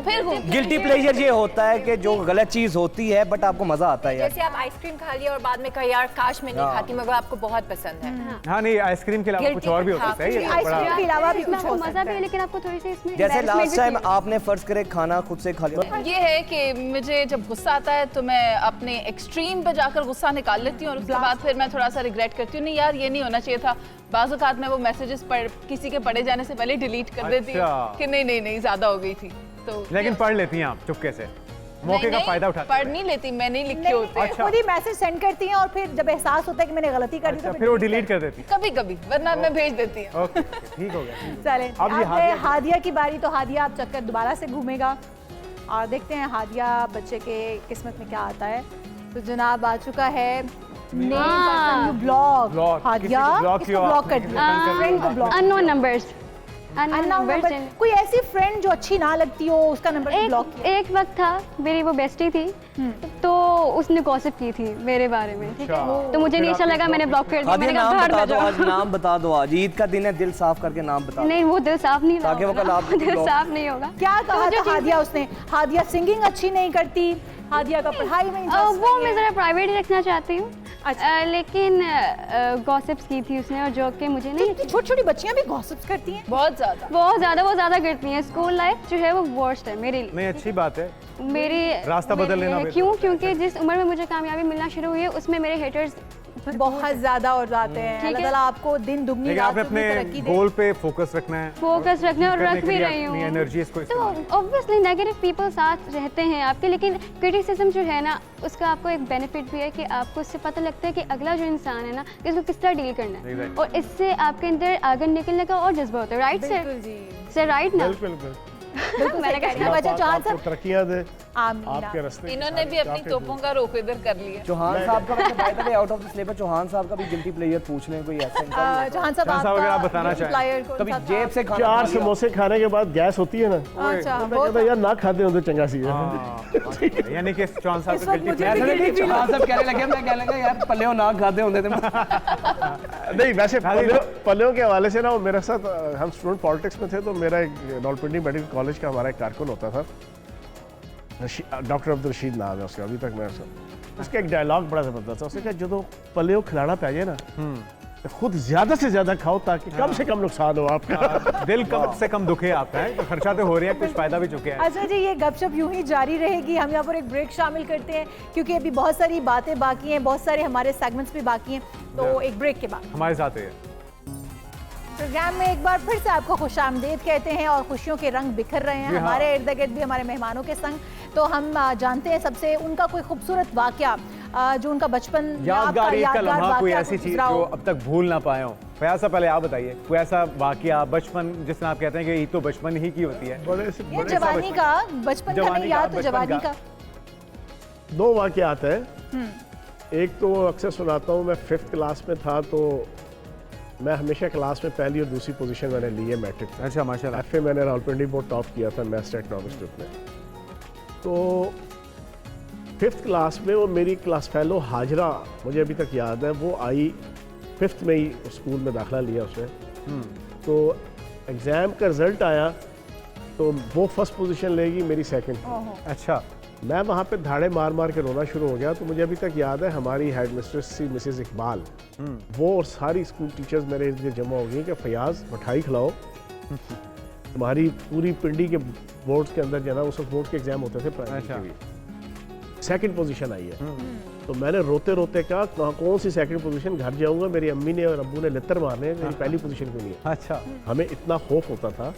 फिर घूम। गिल्टी प्लेजर ये होता है कि जो गलत चीज होती है बट आपको मजा आता है यार। जैसे आप आइसक्रीम खा लिया और बाद में कहा यार काश मैं नहीं खाती, मगर आपको बहुत पसंद है। हाँ नहीं, आइसक्रीम के अलावा कुछ और भी हो सकता है, ये बड़ा आइसक्रीम के अलावा भी इसमें कुछ आपको हो मजा सकता भी है, है। लेकिन आपको थोड़ी सी इसमें जैसे embarrassment लास्ट भी टाइम feel- आपने फर्ज करे खाना खुद से खा लिया। ये है कि मुझे जब गुस्सा आता है तो मैं अपने एक्सट्रीम पे जाकर गुस्सा निकाल लेती हूँ और उसके बाद फिर मैं थोड़ा सा रिग्रेट करती हूँ, नहीं यार ये नहीं होना चाहिए था। बाज़ औक़ात मैं वो मैसेजेस किसी के पढ़े जाने से पहले डिलीट कर देती हूँ अच्छा। कि नहीं ज़्यादा हो गई थी। तो लेकिन पढ़ लेती हैं आप चुपके से, मौके का फायदा उठाते पढ़ नहीं लेती, मैं नहीं लिखे होते। अच्छा। खुद ही मैसेज सेंड करती हैं और फिर जब एहसास होता है कि मैंने गलती कर दी तो फिर वो डिलीट कर देती। कभी कभी, वरना मैं भेज देती हूँ। ओके ठीक हो गया। चले अब ये अब है हादिया की बारी। तो हादिया आप चक्कर दोबारा से घूमेगा और देखते हैं हादिया बच्चे के किस्मत में क्या आता है। तो जनाब आ चुका है ब्लॉक। ब्लॉक। हादिया किसी को ब्लॉक किसको किया ब्लॉक आपने, कर दिया, फ्रेंड को block. Unknown numbers. Unknown number. कोई ऐसी फ्रेंड जो अच्छी ना लगती हो उसका नंबर ब्लॉक किया। एक वक्त था मेरी वो बेस्टी थी, तो उसने गॉसिप की थी मेरे बारे में, ठीक है, तो मुझे नहीं अच्छा लगा, मैंने ब्लॉक कर दिया। मैंने कहा नाम बाहर बता में दो, आज जाओ। नाम बता दो, आज ईद का दिन है, दिल साफ करके नाम बता दो। नहीं वो दिल साफ नहीं ताकि वो होगा कल ना, आपको दिल block- साफ नहीं होगा। क्या कहा तो जो था हादिया उसने? हादिया सिंगिंग अच्छी नहीं करती, हादिया का पढ़ाई में इंटरेस्ट वो नहीं मैं है। ज़रा प्राइवेट रखना चाहती हूँ। अच्छा। लेकिन गॉसिप्स की थी उसने और जो कि मुझे नहीं छोटी छोटी बच्चियां भी गॉसिप्स करती हैं। बहुत ज़्यादा। बहुत ज़्यादा करती हैं। स्कूल लाइफ जो है वो वर्स्ट है मेरे लिए। नहीं अच्छी बात है, मेरी रास्ता मेरे बदल लिए लेना है। बेहतर क्यों? होता है। क्योंकि जिस उम्र में मुझे कामयाबी मिलना शुरू हुई है उसमें मेरे हेटर्स बहुत ज्यादा हो जाते हैं। ठीक है। अल्लाह ताला आपको दिन दुगनी लेकिन रात आपने दुगनी अपने तरक्की दे। गोल पे फोकस रखना है, फोकस रखना और करने रख के भी लिए रही अपनी हूँ। एनर्जी इसको तो इस्तेमाल। ऑब्वियसली नेगेटिव पीपल साथ रहते हैं आपके, लेकिन क्रिटिसिज्म जो है ना उसका आपको एक बेनिफिट भी है कि आपको इससे पता लगता है कि अगला जो इंसान है ना इसको किस तरह डील करना है, Exactly. और इससे आपके अंदर आगे निकलने का और जज्बा होता है। राइट सर राइट ना? बिल्कुल मैंने कहा अब अच्छा चौहान आपको साहब तरक्कियां दे आमीन। आपके रास्ते। इन्होंने भी अपनी तोपों का रोक इधर कर लिया। चौहान साहब का वैसे by the way out of the syllabus Chauhan साहब का भी गिल्टी प्लेयर पूछ लें, कोई ऐसा इनका भी होता चौहान चौहान साहब अगर आप बताना चाहें। है। कभी जेब से खाना 4 खा लिया। समोसे खाने के बाद गैस होती है ना, अच्छा मैं कहता यार ना खाते होते चंगा सी है। हाँ, यानी कि चौहान साहब इस का वक्त guilty मुझे pleasure। ऐसा नहीं चौहान साहब कहने लगे, मैं कहने लगा यार पल्लेओं ना खाते होते थे। नहीं वैसे पल्लियों के हवाले से ना वो मेरे साथ हम स्टूडेंट पॉलिटिक्स में थे, तो मेरा एक रावलपिंडी मेडिकल कॉलेज का हमारा एक कारकुन होता था, डॉक्टर अब्दुल रशीद नाम है उसका, अभी तक मैं उसका एक डायलॉग बड़ा ज़बरदस्त था। उसने कहा जो पल्लियों खिलाना पै जाए ना तो खुद ज्यादा से ज्यादा खाओ ताकि कम से कम नुकसान हो आपका। दिल कम से कम दुखे आपका है, तो खर्चा तो हो रही है, कुछ फायदा भी चुके हैं। अच्छा जी, ये गपशप यूं ही जारी रहेगी। हम यहाँ पर एक ब्रेक शामिल करते हैं क्योंकि अभी बहुत सारी बातें बाकी हैं, बहुत सारे हमारे सेगमेंट्स भी बाकी हैं। तो एक ब्रेक के बाद हमारे साथ है प्रोग्राम में एक बार फिर से आपको खुशामदीद कहते हैं और खुशियों के रंग बिखर रहे हैं जी हाँ। हमारे इर्द गिर्द भी हमारे मेहमानों के संग। तो हम जानते हैं सबसे उनका कोई खूबसूरत वाकया जो उनका बचपन में आपका यादगार ईद का लम्हा, कोई वाकया ऐसी कुछ चीज गुजरा हो। जो अब तक भूल ना पाए हो। फयाज साहब पहले आप बताइए, कोई ऐसा वाकया बचपन, जिसमें आप कहते हैं कि ईद तो बचपन ही की होती है। बड़े से ये बड़े जवानी का, बचपन का नहीं, याद तो जवानी का। 2 वाक़े आते हैं। एक तो अक्सर सुनाता हूँ, मैं 5th क्लास में था तो मैं हमेशा क्लास में पहली और दूसरी पोजीशन मैंने ली है मैट्रिक में। अच्छा माशाल्लाह। FA मैंने रावलपिंडी बोर्ड टॉप किया था मैथ्स इकोनॉमिक्स ग्रुप में। तो 5th क्लास में वो मेरी क्लास फेलो हाजरा, मुझे अभी तक याद है, वो आई 5th में ही स्कूल में दाखिला लिया उसने। तो एग्ज़ाम का रिज़ल्ट आया तो वो फर्स्ट पोजीशन लेगी, मेरी सेकंड। अच्छा, मैं वहाँ पे धाड़े मार मार के रोना शुरू हो गया। तो मुझे अभी तक याद है हमारी हेड मिस्ट्रेस थी मिसेस इकबाल, वो और सारी स्कूल टीचर्स मेरे इर्द गिर्द जमा हो गई कि फयाज मिठाई खिलाओ। तुम्हारी पूरी पिंडी के बोर्ड्स के अंदर जो है ना, उस वक्त बोर्ड के एग्जाम होते थे प्राइमरी के भी। सेकंड पोजीशन आई है। तो मैंने रोते रोते कहा कौन सी सेकंड पोजीशन, घर जाऊंगा मेरी अम्मी ने और अब्बू ने लेतर मारने, मेरी पहली पोजीशन क्यों नहीं है। अच्छा, हमें इतना खौफ होता था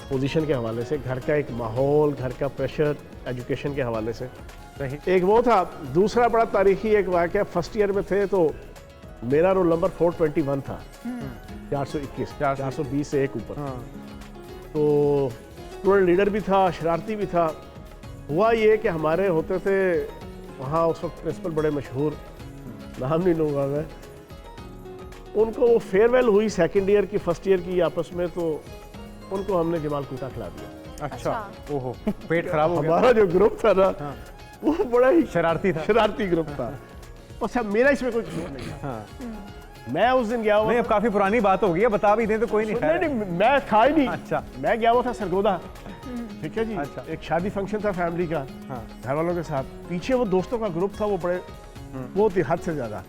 पोजीशन के हवाले से, घर का एक माहौल, घर का प्रेशर, एजुकेशन के हवाले से। एक वो था। दूसरा बड़ा तारीखी एक वाक़या, फर्स्ट ईयर में थे तो मेरा रोल नंबर 421 था, 421, 420 से एक ऊपर। तो स्टूडेंट लीडर भी था, शरारती भी था। हुआ ये कि हमारे होते थे वहाँ उस वक्त प्रिंसिपल बड़े मशहूर, नाम नहीं लूँगा मैं, उनको वो फेयरवेल हुई सेकंड ईयर की फर्स्ट ईयर की आपस में, तो उनको हमने जमाल कूटा खिला दिया। अच्छा, ओहो, पेट खराब हो गया। हमारा जो ग्रुप था ना, वो बड़ा ही शरारती ग्रुप था। अच्छा, मेरा इसमें कोई कसूर नहीं था। मैं उस दिन गया हुआ, नहीं अब काफी पुरानी बात हो गई है, बता भी दें तो कोई नहीं। नहीं, मैं था ही नहीं। अच्छा, मैं गया हुआ था सरगोदा, ठीक है जी। अच्छा। एक शादी फंक्शन था फैमिली का, घर वालों के साथ। पीछे वो दोस्तों का ग्रुप था, वो बड़े बहुत ही हद से ज्यादा,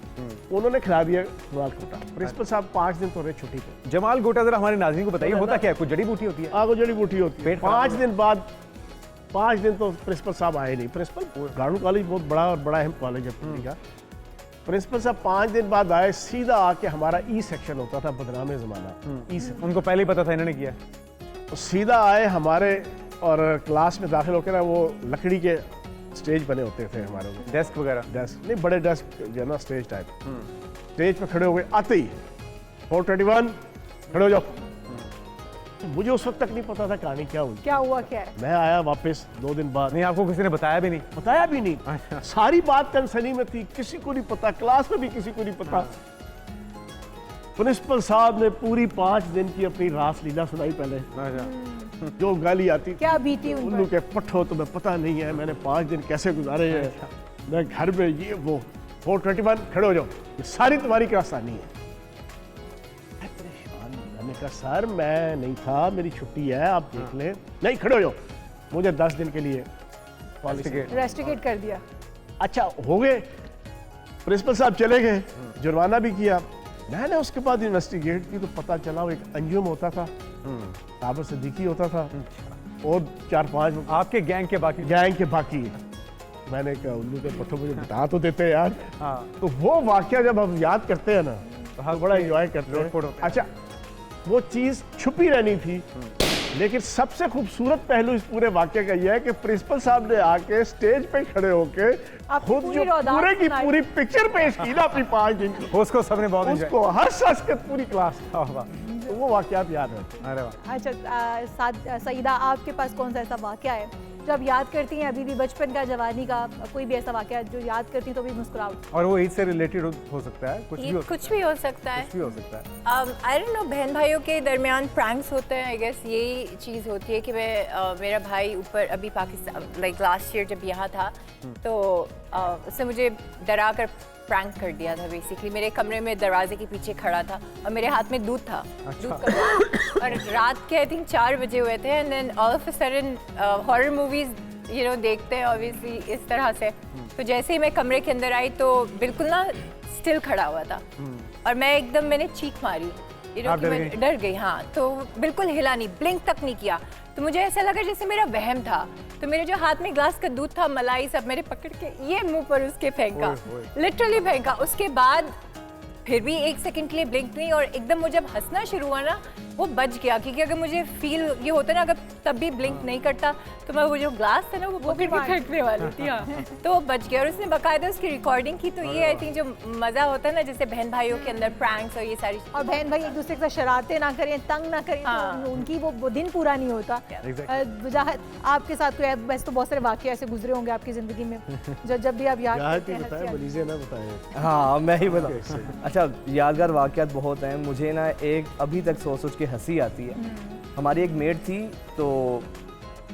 उन्होंने खिला दिया जमाल गोटा। प्रिंसिपल साहब 5 दिन तो रहे छुट्टी पे। जमाल गोटा जरा हमारे नाज़रीन को बताइए, होता क्या है? कुछ जड़ी बूटी होती है? वो जड़ी बूटी होती है। 5 दिन बाद, 5 दिन तो प्रिंसिपल साहब आए नहीं। प्रिंसिपल गार्डन कॉलेज बहुत बड़ा और बड़ा अहम कॉलेज है पुणे का। प्रिंसिपल साहब 5 दिन बाद आए, सीधा आके हमारा ई सेक्शन होता था, बदनामे ज़माना ई सेक्शन, उनको पहले ही पता था इन्होंने किया। तो सीधा आए हमारे, और क्लास में दाखिल होकर ना, वो लकड़ी के स्टेज बने होते थे हमारे, डेस्क वगैरह, डेस्क नहीं, बड़े डेस्क जो है ना, स्टेज टाइप। स्टेज पे खड़े हो गए, आते ही 421 खड़े हो जाओ। मुझे उस वक्त तक नहीं पता था कहानी क्या हुई, क्या हुआ, क्या है। मैं आया वापस 2 दिन बाद। नहीं, आपको किसी ने बताया भी नहीं? बताया भी नहीं। सारी बात कंसर्नी में थी, किसी को नहीं पता, क्लास में भी किसी को नहीं पता। प्रिंसिपल साहब ने पूरी 5 दिन की अपनी रास लीला सुनाई। पहले जो गाली आती, क्या बीती उल्लू के पट्ठो, तुम्हें पता नहीं है मैंने 5 दिन कैसे गुजारे हैं, मैं घर में ये वो। 421 खड़े हो जाओ, ये सारी तुम्हारी क्लासानी है। मैं परेशान, मैंने कहा सर मैं नहीं था, मेरी छुट्टी है, आप देख लें। नहीं, खड़े हो जाओ, मुझे 10 दिन के लिए रेस्ट्रिकेट कर दिया। अच्छा, हो गए। प्रिंसिपल साहब चले गए, जुर्माना भी किया। मैंने उसके बाद इन्वेस्टिगेट की तो पता चला वो एक अंजुम होता था, ताबर सिद्दीकी होता था, और 4-5 आपके गैंग के बाकी। मैंने कहा उल्लू के पट्टों, मुझे बता तो देते यार। तो वो वाकया जब हम याद करते हैं ना, तो हम बड़ा एंजॉय करते हैं। अच्छा, वो चीज़ छुपी रहनी थी, लेकिन सबसे खूबसूरत पहलू इस पूरे वाकये का यह है कि प्रिंसिपल साहब ने आके स्टेज पे खड़े होके खुद जो पूरे की पूरी पिक्चर पेश की ना अपनी 5 दिन की, उसको सबने बहुत उसको हर शख्स के पूरी क्लास, तो वो वाकयात याद है। अरे वाह। अच्छा सईदा, आपके पास कौन सा ऐसा वाकया है जो आप याद करती हैं अभी भी, बचपन का, जवानी का, कोई भी ऐसा वाकया जो याद करती हैं तो भी मुस्कुराओ? और वो ईद से रिलेटेड हो सकता है, कुछ भी हो सकता है। आई डोंट नो, बहन भाइयों के दरमियान प्रैंक्स होते हैं। आई गेस यही चीज़ होती है कि मैं मेरा भाई ऊपर अभी पाकिस्तान, लाइक लास्ट ईयर जब यहाँ था, तो उसने मुझे डरा कर प्रैंक कर दिया था। बेसिकली मेरे कमरे में दरवाजे के पीछे खड़ा था और मेरे हाथ में दूध था। अच्छा। दूध का, और रात के आई थिंक 4 बजे हुए थे। And then all of a sudden horror movies देखते हैं ऑब्वियसली इस तरह से। तो जैसे ही मैं कमरे के अंदर आई तो बिल्कुल ना स्टिल खड़ा हुआ था, और मैं एकदम, मैंने चीख मारी, मैं डर गई। हाँ, तो बिल्कुल हिला नहीं, ब्लिंक तक नहीं किया। तो मुझे ऐसा लगा जैसे मेरा वहम था। तो मेरे जो हाथ में ग्लास का दूध था, मलाई सब मैंने पकड़ के ये मुंह पर उसके फेंका, लिटरली फेंका। उसके बाद फिर भी 1 सेकंड के लिए ब्लिंक नहीं, और एकदम वो जब हंसना शुरू हुआ ना, वो बच गया। क्योंकि अगर मुझे फील ये होता ना, अगर तब भी ब्लिंक नहीं करता तो मैं वो जो ग्लास था ना, वो पकड़ के फेंकने वाली थी। हाँ, तो वो बच गया। और उसने बाकायदा उसकी रिकॉर्डिंग की। तो ये आई थिंक जो मज़ा होता है ना, जैसे बहन भाइयों के अंदर प्रैंक्स और ये सारी, और बहन भाई एक दूसरे के साथ शरारतें ना करें, तंग ना करें, तो उनकी वो दिन पूरा नहीं होता। वजाहत, आपके साथ कोई, वैसे तो बहुत सारे वाक़े ऐसे गुजरे होंगे आपकी ज़िंदगी में जब भी आप याद करते हैं। हाँ, मैं ही बता। अच्छा, यादगार वाक़यात बहुत हैं। मुझे ना एक अभी तक सोच के हंसी आती है। हमारी एक मेट थी, तो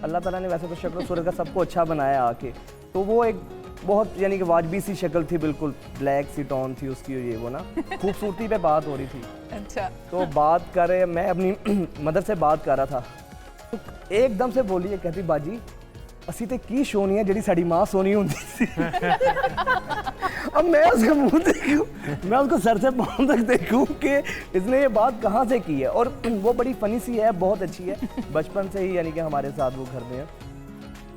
अल्लाह ताला ने वैसे तो शक्ल सूरत का सबको अच्छा बनाया आके, तो वो एक बहुत यानी कि वाजबी सी शक्ल थी, बिल्कुल ब्लैक सी टोन थी उसकी, ये वो ना खूबसूरती पे बात हो रही थी। अच्छा, तो बात कर रहे, मैं अपनी मदर से बात कर रहा था, तो एकदम से बोली, है कहती बाजी असी ते की सोनी है जी साड़ी माँ सोनी होती थी। अब मैं उसका मुंह देखूं, मैं उसको सर से पांव तक देखूं कि इसने ये बात कहाँ से की है। और वो बड़ी फनी सी है, बहुत अच्छी है, बचपन से ही यानी कि हमारे साथ वो घर में है।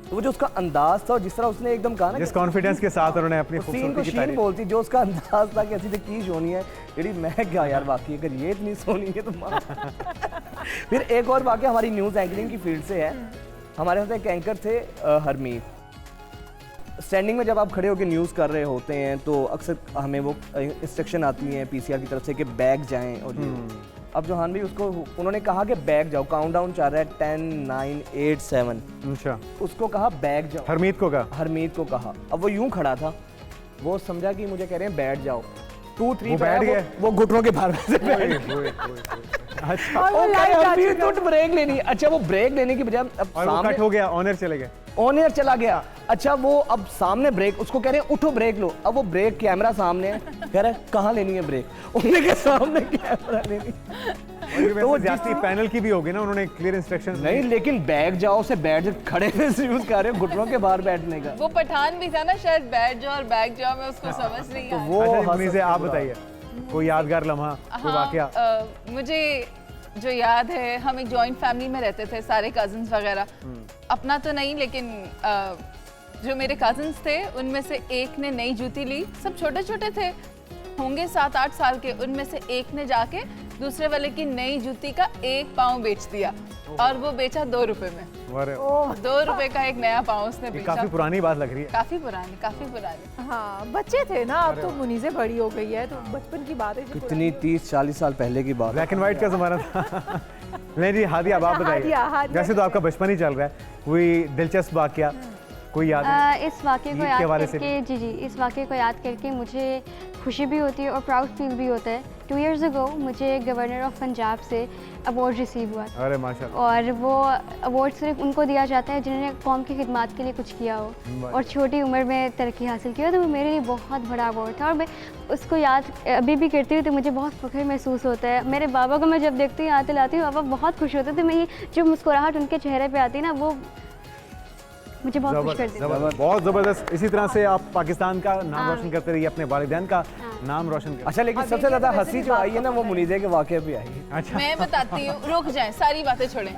तो वो जो उसका अंदाज था और जिस तरह उसने एकदम कहा ना, जिस कॉन्फिडेंस के साथ उन्होंने अपनी सीन को खूबसूरती की शीन तारीफ बोलती, जो उसका अंदाज था कि ऐसी की सोनी है यदि मैं क्या यार, वाकई अगर ये इतनी सोनी है तो फिर एक और वाकया हमारी न्यूज़ एंकरिंग की फील्ड से है। हमारे साथ एक एंकर थे हरमीत। स्टैंडिंग में जब आप खड़े होकर न्यूज़ कर रहे होते हैं तो अक्सर हमें वो इंस्ट्रक्शन आती हैं पीसीआर की तरफ से कि बैक जाएं, और अब जोहान भाई उसको उन्होंने कहा कि बैक जाओ, काउंटडाउन चल रहा है 10 9 8 7। अच्छा, उसको कहा बैक जाओ, हरमीत को कहा, हरमीत को कहा। अब वो यूं खड़ा था, वो समझा कि मुझे कह रहे हैं बैठ जाओ, 2 3 बैठ गए, वो घुटनों के भार से अच्छा, हरमीत तो ब्रेक लेनी। अच्छा, वो ब्रेक लेने की बजाय अब और वो कट हो गया, ऑनर चले गए, ऑनियर चला गया। अच्छा, वो अब सामने ब्रेक, उसको कह रहे हैं उठो ब्रेक लो। अब वो ब्रेक कैमरा सामने है, कह रहे हैं कहाँ लेनी है ब्रेक, उन्होंने के सामने कैमरा लेनी। तो वो जास्ती पैनल की भी होगी ना, उन्होंने क्लियर इंस्ट्रक्शंस नहीं, लेकिन बैठ जाओ से बैठ खड़े में यूज कर रहे हो, घुटनों के बाहर बैठने का। वो पठान भी था ना शायद, बैठ जाओ और बैग जाओ, मैं उसको समझ नहीं तो आया। वो अच्छा, आप बताइए कोई यादगार लम्हा, कोई वाकया? मुझे जो याद है, हम एक जॉइंट फैमिली में रहते थे, सारे कजन्स वगैरह, अपना तो नहीं लेकिन जो मेरे कजन्स थे उनमें से एक ने नई जूती ली। सब छोटे छोटे थे, होंगे 7 8 साल के। उनमें से एक ने जाके दूसरे वाले की नई जूती का 1 पाँव बेच दिया, और वो बेचा 2 रुपए में। 2 रुपए का एक नया पाँव उसने बेचा। काफी पुरानी बात लग रही है। काफी पुरानी। हाँ, बच्चे थे ना, अब तो मुनीज़े बड़ी हो गई है, तो बचपन की बात है। कितनी 30 40 साल पहले की बात, ब्लैक एंड व्हाइट का जमाना था। नहीं जी, हादिया, आप बताइए। वैसे तो आपका बचपन ही चल रहा है, कोई दिलचस्प वाकया कोई याद है? इस वाक़े को याद करके इस वाक़े को याद करके मुझे खुशी भी होती है और प्राउड फील भी होता है। 2 years ago मुझे गवर्नर ऑफ पंजाब से अवार्ड रिसीव हुआ था। अरे माशाल्लाह। और वो अवार्ड सिर्फ उनको दिया जाता है जिन्होंने कौम की खिदमत के लिए कुछ किया हो और छोटी उम्र में तरक्की हासिल की हो। तो वो मेरे लिए बहुत बड़ा अवार्ड था और मैं उसको याद अभी भी करती हूँ तो मुझे बहुत फ़ख्र महसूस होता है। मेरे बाबा को मैं जब देखती हूँ, आते लाती हूँ, बाबा बहुत खुश होते थे। मैं ये जो मुस्कुराहट उनके चेहरे पर आती है ना, वो मुझे बहुत खुश करती है। बहुत ज़बरदस्त। इसी तरह से आप पाकिस्तान का नाम रोशन करते रहिए, अपने वालिदैन का नाम रोशन करते। अच्छा, लेकिन सबसे ज़्यादा हंसी जो आई है ना, वो मुनीज़े के वाक़े पे आई है। अच्छा, मैं बताती हूँ, रुक जाएं, सारी बातें छोड़ें।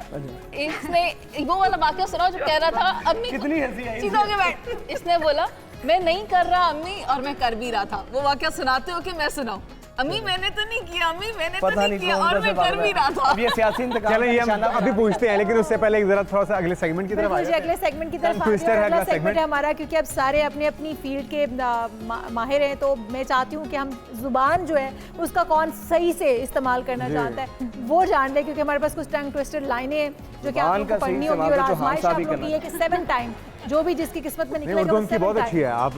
इसने वो वाला वाक़या सुनाओ जो कह रहा था अम्मी कितनी हंसी आई। सीधा होके बैठ। इसने बोला मैं नहीं कर रहा अम्मी, और मैं कर भी रहा था। वो वाक़या सुनाते हो कि मैं सुनाऊं? अम्मी मैंने तो नहीं किया, अम्मी मैंने तो नहीं किया, और मैं कर भी रहा था। अब ये सियासी इंतकाम, चलें ये हम अभी पूछते हैं, लेकिन उससे पहले एक जरा थोड़ा सा अगले सेगमेंट की तरफ आइए। अगले सेगमेंट की तरफ अगला सेगमेंट है हमारा, क्योंकि अब सारे अपनी अपनी फील्ड के माहिर हैं। तो मैं चाहती हूँ कि हम जुबान जो है उसका कौन सही से इस्तेमाल करना चाहता है वो जान ले, क्योंकि हमारे पास कुछ टंग ट्विस्टेड लाइनें हैं जो कि आपको पढ़नी होगी और आजमाइश आप लोग की है कि 7 टाइम जो भी जिसकी किस्मत में निकलेगा वो 7 बहुत अच्छी है। आप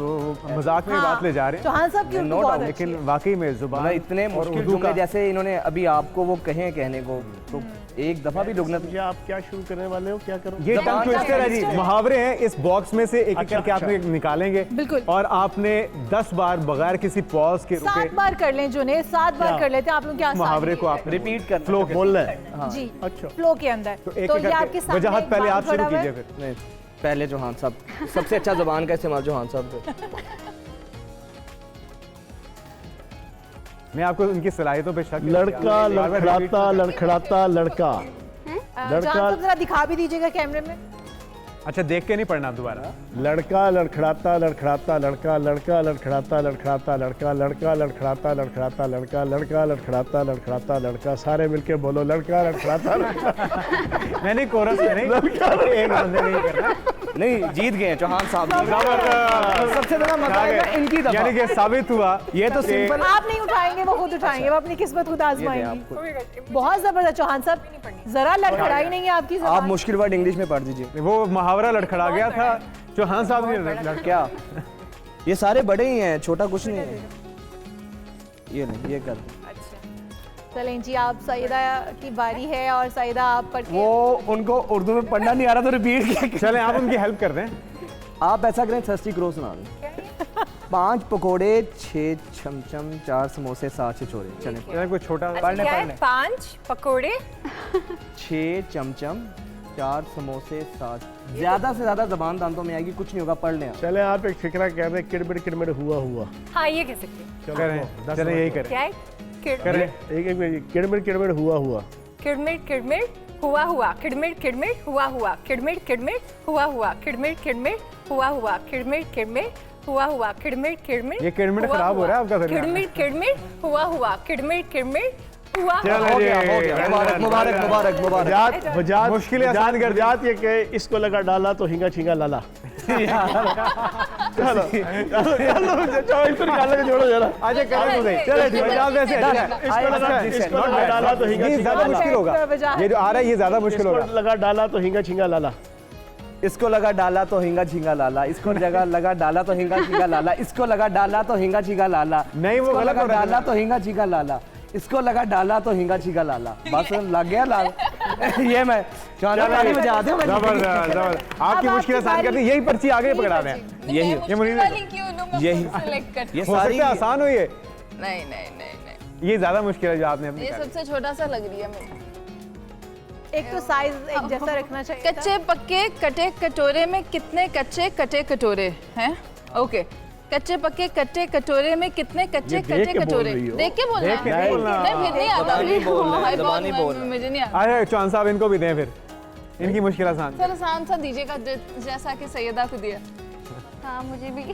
मजाक में बात ले जा रहे हैं। चौहान साहब की उर्दू बहुत अच्छी है, लेकिन वाकई में जुबान इतने मुश्किल जुमले जैसे इन्होंने अभी आपको वो कहे कहने को, तो एक दफा भी दुगना। आप क्या शुरू करने वाले हो, क्या करो? ये टंग ट्विस्टर है जी, मुहावरे हैं। इस बॉक्स में से एक एक करके आपने निकालेंगे और आपने 10 बार बगैर किसी पॉज के 7 बार कर लें जुने, 7 बार कर लेते हैं आप लोग क्या मुहावरे को आप रिपीट कर फ्लो बोलना है जी। अच्छा, फ्लो के अंदर तो ये आपके सामने वजाहत पहले आप शुरू कीजिए। फिर नहीं, पहले जोहान साहब, सबसे अच्छा ज़बान का इस्तेमाल जोहान साहब को। मैं आपको उनकी सलाहियतों पे शक। लड़का लड़खड़ाता लड़खड़ाता लड़का। लड़का जरा दिखा भी दीजिएगा कैमरे में। अच्छा, देख के नहीं पढ़ना दोबारा। लड़का लड़खड़ाता लड़खड़ाता लड़का, लड़का लड़खड़ाता लड़खड़ाता लड़का, लड़का लड़खड़ाता लड़खड़ाता लड़का, लड़का लड़खड़ाता लड़खड़ाता लड़का। सारे मिलके बोलो, लड़का लड़खड़ाता लड़का। मैंने कोरस में नहीं, एक बंदे नहीं करना। नहीं, जीत गए चौहान साहब। सबसे बड़ा मजा आएगा इनकी दफा, यानी कि साबित हुआ ये तो सिंपल। आप नहीं उठाएंगे, वो खुद उठाएंगे, वो अपनी किस्मत खुद आजमाएंगे। बहुत जबरदस्त चौहान साहब, जरा लड़खड़ाई नहीं है आपकी आप मुश्किल वर्ड इंग्लिश में पढ़ दीजिए। वो मुहावरा लड़खड़ा गया था चौहान साहब ने। क्या ये सारे बड़े ही हैं, छोटा कुछ नहीं है। ये नहीं, ये कर चलें जी, आप सईदा की बारी है और सईदा आप पढ़ के। वो उनको उर्दू में पढ़ना नहीं आ रहा तो रिपीट किया। चलें आप उनकी हेल्प कर दें। आप ऐसा करें, थर्स्टी क्रो सुना दें। 5 पकोड़े 6 चमचम 4 समोसे 7 छिछोरे। चलें कोई छोटा पढ़ने 5 पकोड़े 6 चमचम 4 समोसे 7। ज्यादा से ज्यादा जबान दांतों में आएगी, कुछ नहीं होगा, पढ़ लें। चले आप एक फिक्रा कह रहे, किड़मिड़ किड़मिड़ हुआ हुआ। हाँ, ये कह सकते हैं। चलें यही करें। क्या है? करें एक किड़मिड़ किड़मिड़ हुआ हुआ। किड़मिड़ किड़मिड़ हुआ हुआ किड़मिड़ किड़मिड़ हुआ हुआ किड़मिड़ किड़मिड़ हुआ हुआ किड़मिड़ किड़मिड़ हुआ हुआ किड़मिड़ किड़मिड़ हुआ हुआ किड़मिड़ किड़मिड़ ये किड़मिड़ खराब हो रहा है आपका फिर किड़मिड़ किड़मिड़ हुआ हुआ किड़मिड़ किड़मिड़ हुआ हो गया मुबारक मुबारक मुबारक मुबारक वजात मुश्किलें आसान कर दी। वजात ये कि इसको लगा डाला तो हिंगा छिंगा लाला। चलो जोड़ो जरा। अच्छा करो तो सही। चलो ठीक है आप वैसे इसको लगा डाला तो हिंगा ये छिंगा ज्यादा लाला। मुश्किल होगा, ये जो आ रहा है ये ज्यादा मुश्किल होगा। इसको लगा डाला तो हिंगा छिंगा लाला। इसको लगा डाला तो हिंगा झिंगा लाला, इसको जगह लगा डाला तो हिंगा झिंगा लाला, इसको लगा डाला तो हिंगा झिंगा लाला, नहीं, वो इसको गलत लगा हो रहा है डाला तो हिंगा झिंगा लाला, इसको लगा डाला तो हिंगा झिंगा लाला। बस लग गया लाल। ये मैं ताली बजाते हूं। जबरदस्त जबरदस्त, आपकी मुश्किल आसान कर दी। यही पर्ची आगे पकड़ा दें। यही ये मुनीर यही सेलेक्ट कर ये हो सकता सारी है आसान हो ये नहीं नहीं नहीं नहीं ये ज्यादा मुश्किल है जो आपने अपनी ये सबसे छोटा सा लग रही है मुझे। एक तो साइज एक जैसा रखना चाहिए था। कच्चे पक्के कटे कटोरे में कितने कच्चे कटे कटोरे हैं? ओके, कच्चे पक्के कटे कटोरे में कितने कच्चे ये देख कटे के बोल कटोरे? रही हो। देख के बोलना देख के है। बोलना। नहीं, फिर नहीं आता। ज़बानी बोलना है, हाय, बहुत ज़बानी बोलना है। मुझे नहीं आता। अरे चौहान साहब इनको भी दें फिर, इनकी मुश्किल आसान। सर आसान सा दीजिएगा जैसा कि सैयदा को दिया। हाँ मुझे भी।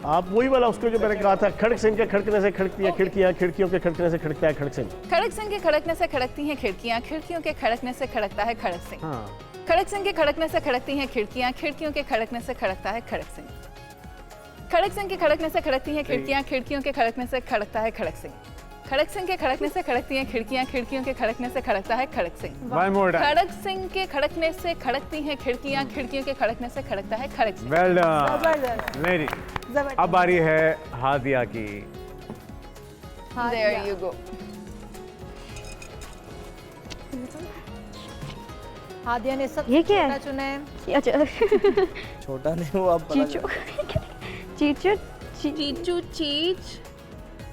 आप वही वाला उसको जो मैंने कहा था, खड़क सिंह के खड़कने से खड़कती है खिड़कियां, खिड़कियों के खड़कने से खड़कता है खड़क सिंह। खड़क सिंह के खड़कने से खड़कती हैं खिड़कियां, खिड़कियों के खड़कने से खड़कता है खड़क सिंह। हाँ खड़क सिंह के खड़कने से खड़कती हैं खिड़कियां, खिड़कियों के खड़कने से खड़कता है खड़क सिंह। खड़क सिंह के खड़कने से खड़कती हैं खिड़कियां, खिड़कियों के खड़कने से खड़कता है खड़क सिंह। खड़क सिंह के खड़कने से खड़कती हैं खिड़कियां, खिड़कियों के खड़कने से खड़कता है Khadak Singh. One more time. Khadak Singh के खड़कने से खड़कती हैं खिड़कियां, खिड़कियों के खड़कने से खड़कता है खड़क सिंह। वेल डन जबरदस्त मेरी। जबरदस्त। अब बारी है हादिया की। There you go. हादिया ने सब ये क्या है? चुना है। अच्छा छोटा नहीं वो अब पता चीचू चीचू चीचू चीच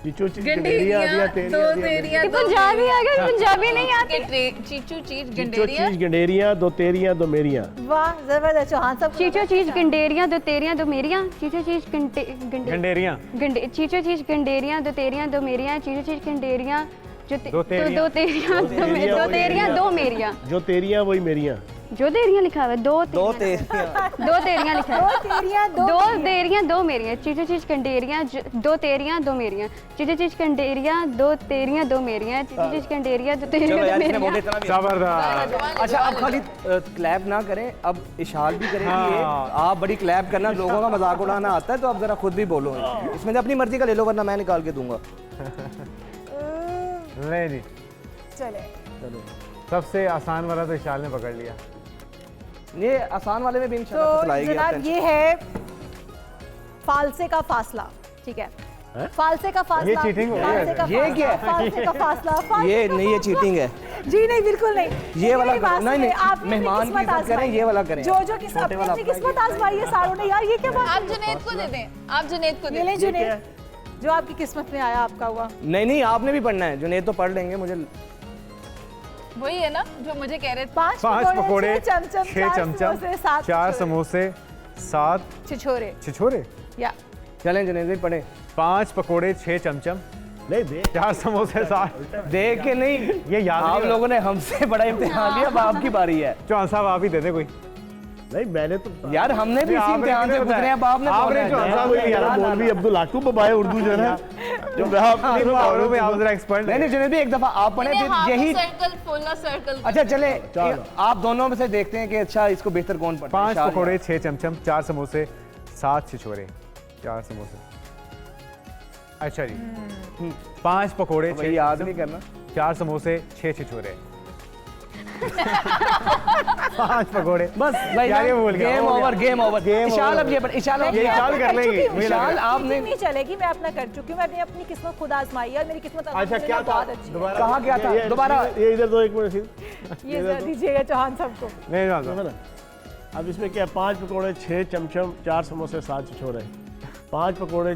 चीचू गंडेरिया दिया दो तेरियां दो पंजाबी आ गया, पंजाबी नहीं आती। चीचू चीच चीचो गंडेरिया चीज गंडेरिया दो तेरियां दो मेरियां। वाह जबरदस्त चौहान साहब। चीचो चीज गंडेरियां दो तेरियां दो मेरियां। चीचो चीज गंडेरियां गंडेरियां चीचो चीज गंडेरियां दो तेरियां दो मेरियां। चीचो चीज गंडेरियां दो दो तेरियां दो मेरियां। जो तेरियां वही मेरियां। जो तेरियां लिखा हुआ है दो दो तेरियां लिखा है। दो तेरियां दो तेरियां दो मेरियां। चीचो चीज कंडेरियां दो तेरियां दो मेरियां। चीचो चीज कंडेरियां दो तेरियां दो मेरियां। चीचो चीज कंडेरियां दो तेरियां दो मेरियां। जबरदस्त। अच्छा अब खाली क्लैप ना करें, अब इशाल भी करेंगे। ये आप बड़ी क्लैप करना, लोगों का मजाक उड़ाना आता है, तो आप जरा खुद भी बोलो। इसमें से अपनी मर्जी का ले लो वरना मैं निकाल के दूंगा। नहीं जी चले चलो सबसे आसान वाला तो इशाल ने पकड़ लिया। ये आसान वाले में भी इंशाल्लाह तो फसलाएगी। जनाब ये है फालसे का फासला। ठीक है फालसे का फासला। ये cheating हो गई है। फालसे का ये फासला, क्या है? फालसे का फासला फालसे ये का नहीं, ये फासला। चीटिंग है। जी नहीं बिल्कुल नहीं। ये वाला मेरी बात नहीं, नहीं, सुनिए, आपने अपनी मेहमान की किस्मत इज्जत करें, आजमाई। ये वाला करें। जो किस छोटे अपनी वाला अपनी अपना किस्मत आजमाई है सारों ने यार। ये क्या बात आप जुनैद को दे दें, आप जुनैद को ये दे ले दें। जुनैद जो आपकी किस्मत में आया आपका हुआ। नहीं नहीं, आपने भी पढ़ना है। जुनैद तो पढ़ लेंगे। मुझे वही है ना जो मुझे कह रहे थे। 5 पकोड़े 6 6 चमचम 4 समोसे 7 छिछोरे छिछोरे। या चलें जुनैद भाई पढ़े। 5 पकोड़े 6 चमचम नहीं दे 4 समोसे 7। देख के नहीं, ये याद आप नहीं लोगों ने हमसे बड़ा इम्तिहान लिया। अब आपकी बारी है। चौहान साहब आप ही दे दे कोई। नहीं मैंने तो यार हमने भी इसी आपने इम्तिहान से कितने गुजरे हैं। अब आपने आपने बोलना है। जो आसान कोई यार मौलवी अब्दुल हाकुम बबाए उर्दू जो है ना जो नहीं, वो औरों में आप जरा एक्सपर्ट नहीं नहीं जुनैद भाई एक दफा आप पढ़े फिर यही। Circle full circle. अच्छा चले आप दोनों में से देखते हैं कि अच्छा इसको बेहतर कौन पढ़ता है। 5 इंशाअल्लाह। पकोड़े 6 चमचम 4 समोसे 7 छिछोरे 4 समोसे। अच्छा जी 5 पकोड़े भाई 6 याद नहीं करना। 4 समोसे 6 छिछोरे 5 पकोड़े। बस भाई यार ये भूल गया, गेम हो गया। Over game over. इशाल अब ये इशाल अब ये ये इशाल कर लेंगे, मुझे लग रहा है। इशाल आपने नहीं चलेगी। मैं अपना कर चुकी हूँ। मैंने अपनी किस्मत खुद आजमाई है और मेरी किस्मत अच्छा क्या अल्हम्दुलिल्लाह था बहुत अच्छी है। दोबारा कहा क्या था दोबारा। ये इधर दो एक मिनट ये जरा दीजिएगा चौहान साहब को। नहीं जानता। है ना। अब इसमें क्या 5 पकोड़े 6 चमचम 4 समोसे 7 छिछोरे। 5 पकोड़े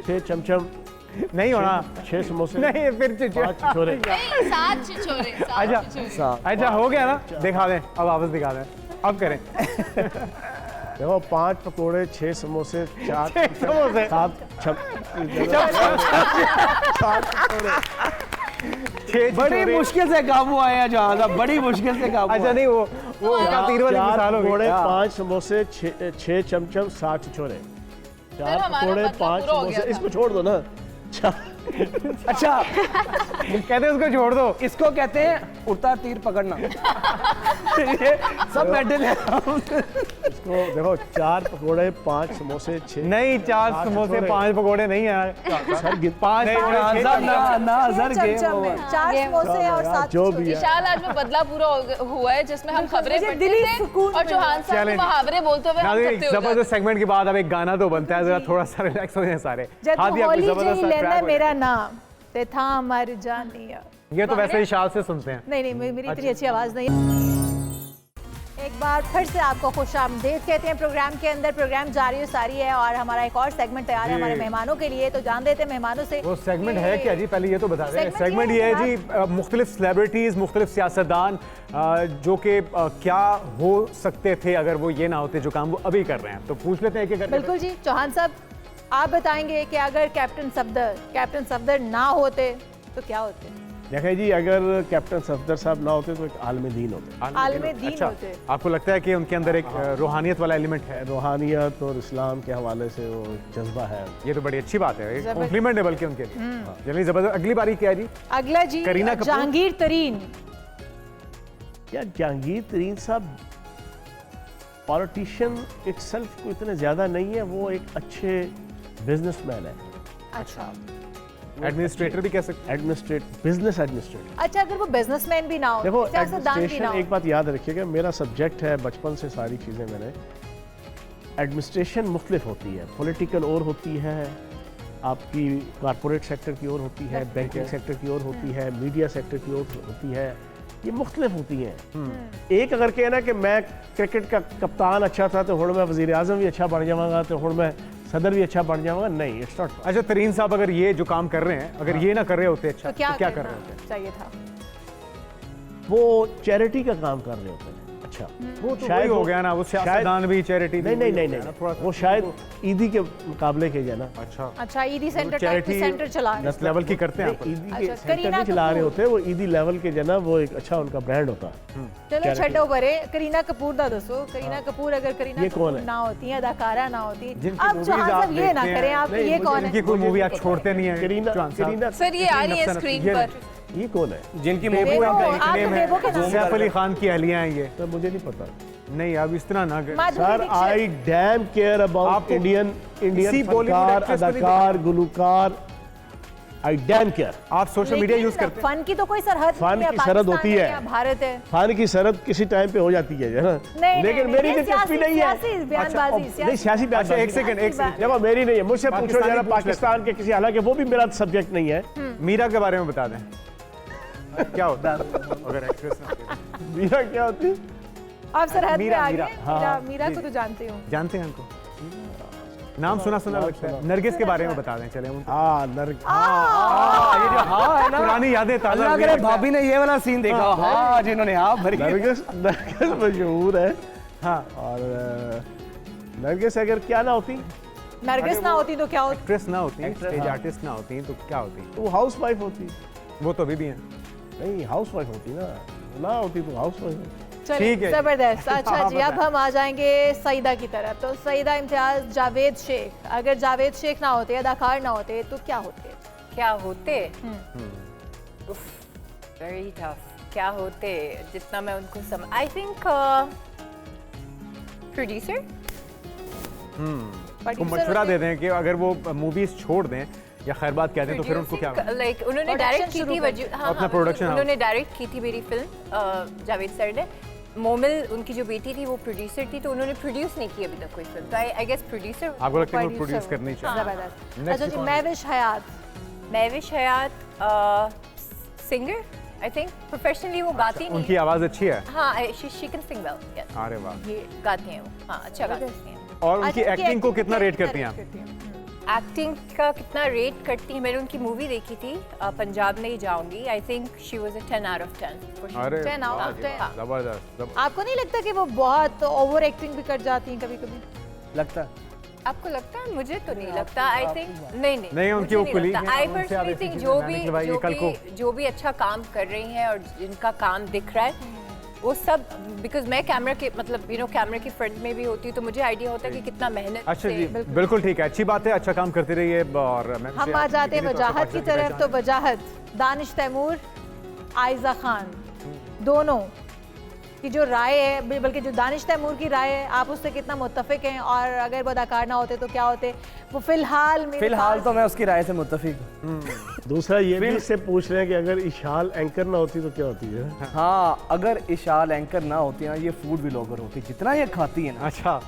6 चमचम नहीं होना 6 समोसे नहीं फिर 5 छिछोरे। नहीं, 7 छिछोरे, 7 अच्छा छिछोरे। अच्छा हो गया ना। दिखा दें अब वापस दिखा दें अब करें। देखो 5 पकोड़े 6 समोसे 4 समोसे 7 छिछोरे। बड़ी मुश्किल से काबू आया जहाँ था, बड़ी मुश्किल से काबू। अच्छा नहीं वो उनका तीर वाली मिसाल हो गई। 5 समोसे 6 चमचम 7 छिछोरे। 4 पकौड़े 5 समोसे, इसको छोड़ दो ना। अच्छा कहते हैं उसको छोड़ दो। इसको कहते हैं उड़ता तीर पकड़ना। ये सब मेडल है। इसको देखो 4 पकौड़े 5 समोसे 6 नहीं 4 समोसे 5 पकौड़े नहीं यार सर 5 सर 4 समोसे और 7 जो भी है। विशाल आज में बदला पूरा हुआ है जिसमें हम खबरें मुझे पढ़ते दिली थे सुकून और चौहान साहब चलें। मुहावरे बोलते हुए हम एक करते हो जबरदस्त सेगमेंट के बाद अब एक गाना तो बनता है, जरा थोड़ा सा रिलैक्स हो जाए सारे। जब हादी आपको होली जबरदस्त जी लेना track हो मेरा नाम ते था मर जानिया। ये तो वैसे ही शाल से सुनते हैं। नहीं मेरी इतनी अच्छी आवाज नहीं है। एक बार फिर से आपको खुशामदीद कहते हैं प्रोग्राम के अंदर। प्रोग्राम जारी सारी है और हमारा एक और सेगमेंट तैयार है हमारे मेहमानों के लिए, तो जान देते हैं मेहमानों से वो सेगमेंट है क्या जी, पहले ये तो बता दें। सेगमेंट सेगमेंट ये है जी मुख्तलिफ सेलिब्रिटीज़, मुख्तलिफ सियासतदान जो कि क्या हो सकते थे अगर वो ये ना होते जो काम वो अभी कर रहे हैं। तो पूछ लेते हैं एक एक करके। बिल्कुल जी, चौहान साहब आप बताएंगे कि अगर कैप्टन सफदर ना होते तो क्या होते? देखें जी, अगर कैप्टन सफदर साहब ना होते तो एक आलम दीन होते। आलम दीन अच्छा, होते। आपको लगता है कि उनके अंदर एक रूहानियत वाला एलिमेंट है? रूहानियत और इस्लाम के हवाले से वो जज्बा है। ये तो बड़ी अच्छी बात है, कॉम्प्लीमेंट है बल्कि उनके लिए। चलिए जबरदस्त। अगली बारी क्या है जी? अगला जी करीना कपूर। जहांगीर तरीन। यार जहांगीर तरीन साहब पॉलिटिशियन इटसेल्फ को इतने ज़्यादा नहीं है, वो एक अच्छे बिजनेसमैन है। अच्छा एडमिनिस्ट्रेटर भी कह सकते हैं। Business administrator. अच्छा, अगर वो बिजनेसमैन भी ना हो, देखो सियासतदान भी ना एडमिनिस्ट्रेशन, हो। एक बात याद रखिएगा, मेरा सब्जेक्ट है बचपन से सारी चीज़ें मैंने। एडमिनिस्ट्रेशन मुख्तलिफ होती है, पॉलिटिकल और होती है, आपकी कॉरपोरेट सेक्टर की ओर होती है, बैंकिंग सेक्टर की ओर होती है, मीडिया सेक्टर की ओर होती है, ये मुख्तलिफ होती हैं। एक अगर कहना कि मैं क्रिकेट का कप्तान अच्छा था तो हुण मैं वज़ीर आज़म भी अच्छा बन जाऊँगा, तो हुण मैं सदर भी अच्छा बन जाऊँगा, नहीं, इट्स नॉट। अच्छा तरीन साहब अगर ये जो काम कर रहे हैं अगर ये ना कर रहे होते अच्छा तो क्या कर रहे होते? चाहिए था? वो चैरिटी का काम कर रहे होते हैं। अच्छा, वो तो वही हो गया ना, वो सियासतदान भी चैरिटी नहीं, वो शायद ईदी के मुकाबले के जो है ना। अच्छा ईदी सेंटर चैरिटी सेंटर चला रहे हैं। लेवल की करते हैं। ईदी के अच्छा, सेंटर करीना नहीं चला रहे कपूर। होते, वो ईदी लेवल के जो है ना, वो एक अच्छा उनका ब्रांड होता है। चलो छड्डो परे, करीना कपूर दा दसो। करीना कपूर अगर करीना ये कौन कपूर है? ना होती है, अदाकारा ना होती, जिनकी आप movies चौहान आप साहब ये ना देखते करें, हैं। आप नहीं, ये मुझे कौन इनकी है? कोई मूवी आप छोड़ते नहीं है करीना सर ये आ रही है स्क्रीन पर। ये कौन है? जिनकी बेबू मूवी बेबू, है, आप नेम बेबू के है नाम सैफ अली खान की अहलियां हैं ये। तो मुझे नहीं पता नहीं अब इस तरह ना कर। Madhuri sir. Dixit. I damn care about आपको इंडियन किसी Bollywood फनकार, actress को नहीं अदाकार, गुलकार। I damn care. आप सोशल मीडिया लेकिन यूज करते हैं? फन की तो कोई सरहद फन नहीं है, की सरहद पाकिस्तान होती है है। या भारत है। फान की सरहद किसी टाइम पे हो जाती है ना, नहीं, लेकिन नहीं, मेरी ये दिलचस्पी नहीं है। सियासी बयानबाजी, नहीं, सियासी अच्छा बयानबाजी। एक सेकंड देखो मेरी नहीं है, मुझसे पूछो पाकिस्तानी जरा पूछ लेते पाकिस्तान के किसी, हालांकि वो भी मेरा सब्जेक्ट नहीं है। मीरा के बारे में बता दें क्या होता है अगर एक्ट्रेस ना होती? मीरा क्या होती है? आप सरहद में मीरा, आ मीरा, गए। मीरा को तो जानती हूँ। जानते हैं उनको? नाम सुना लगता है। नरगिस के बारे में बता दें चले उनको। ये जो हाँ है ना, पुरानी यादें ताजा अल्लाह हुई करे लगता है। भाभी ने ये वाला सीन देखा। हाँ जिन्होंने हाँ भरी। नरगिस मशहूर है। हाँ और नरगिस अगर क्या ना होती, नरगिस ना होती तो क्या होती? एक्ट्रेस ना होती, स्टेज आर्टिस्ट ना होती तो क्या होती? तो वो हाउस वाइफ होती। वो तो अभी भी हैं। नहीं, हाउस वाइफ होती ना होती तो हाउस वाइफ होती। चलिए ठीक है। जबरदस्त। अच्छा हाँ, जी, अब हम आ जाएंगे सईदा की तरफ। तो सईदा इम्तियाज, जावेद शेख। अगर जावेद शेख ना होते, अदाकार ना होते तो क्या होते? क्या होते? Very tough. क्या होते? जितना मैं उनको समझ, आई थिंक प्रोड्यूसर। को मशवरा दे दें कि अगर वो मूवीज छोड़ दें या खैर बात कहते हैं तो फिर उनको क्या लाइक उन्होंने Production डायरेक्ट की शुरू थी कर अपना production house। उन्होंने डायरेक्ट की थी मेरी फिल्म, जावेद सर ने। मोमिल उनकी जो बेटी थी वो प्रोड्यूसर थी, तो उन्होंने प्रोड्यूस नहीं की अभी तक कोई फिल्म, तो आई गेस प्रोड्यूसर। आपको लगता है वो प्रोड्यूस करनी चाहिए? जबरदस्त। अच्छा जी, महविश हयात। महविश हयात सिंगर, आई थिंक प्रोफेशनली वो गाती नहीं उनकी आवाज अच्छी है। हाँ, she can sing well, yes. अरे वाह। ये गाती हैं वो, हाँ अच्छा गाती हैं। और उनकी एक्टिंग को कितना रेट करती हैं आप? एक्टिंग का कितना रेट करती है? मैंने उनकी मूवी देखी थी, पंजाब नहीं जाऊंगी। I think she was a 10 out of 10। अरे 10 out of 10। जबरदस्त। आपको नहीं लगता कि वो बहुत ओवर एक्टिंग भी कर जाती हैं कभी कभी? लगता आपको लगता है? मुझे तो नहीं लगता। आई थिंक नहीं उनकी वो कुली आई पर्सनली थिंक जो भी अच्छा काम कर रही हैं और जिनका काम दिख रहा है वो सब, बिकॉज मैं कैमरा के मतलब कैमरा की फ्रंट में भी होती हूँ तो मुझे आइडिया होता है कि कितना मेहनत। अच्छा जी, बिल्कुल ठीक है, अच्छी बात है, अच्छा काम करती रहिए। और हम आ जाते हैं वजाहत की तरफ। तो वजाहत, दानिश तैमूर, आयजा खान दोनों की जो राय है, बल्कि जो दानिश तैमूर की राय है, आप उससे कितना मुत्तफिक हैं? और अगर वो अदाकार ना होते तो क्या होते? वो फिलहाल तो मैं उसकी राय से मुत्तफिक हूँ। दूसरा ये भी इससे पूछ रहे हैं कि अगर इशाल एंकर ना होती तो क्या होती है? हाँ, अगर इशाल एंकर ना होती ना, ये फूड व्लॉगर होती, जितना ये खाती है ना। अच्छा,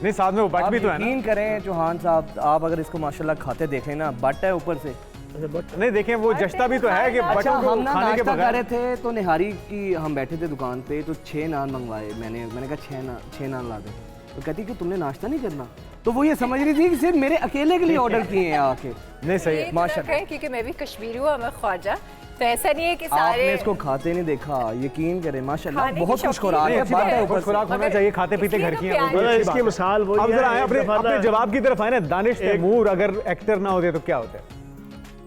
नहीं साथ में वो बट भी तो है ना। यकीन करें चौहान साहब, आप अगर इसको माशाल्लाह खाते देखें ना, बट है ऊपर से। नहीं देखें, वो जश्ता भी तो है कि अच्छा, हम ना नाश्ता कर रहे थे तो निहारी की हम बैठे थे दुकान पे, तो 6 नान मंगवाए। मैंने कहा 6 नान ला दे। तो कहती कि तुमने नाश्ता नहीं करना, तो वो ये समझ रही थी कि सिर्फ मेरे अकेले के लिए ऑर्डर किए हैं आके। नहीं सही है माशाल्लाह, क्योंकि मैं भी कश्मीरी हूँ, मैं ख्वाजा, तो ऐसा नहीं है कि सारे आपने इसको खाते नहीं देखा। यकीन करें माशाल्लाह बहुत खुश खुराक है, खुराक होना चाहिए, खाते पीते घर की है। इसकी मिसाल वो अब जरा अपने जवाब की तरफ आए ना। दानिश तैमूर अगर एक्टर ना होते तो क्या होते?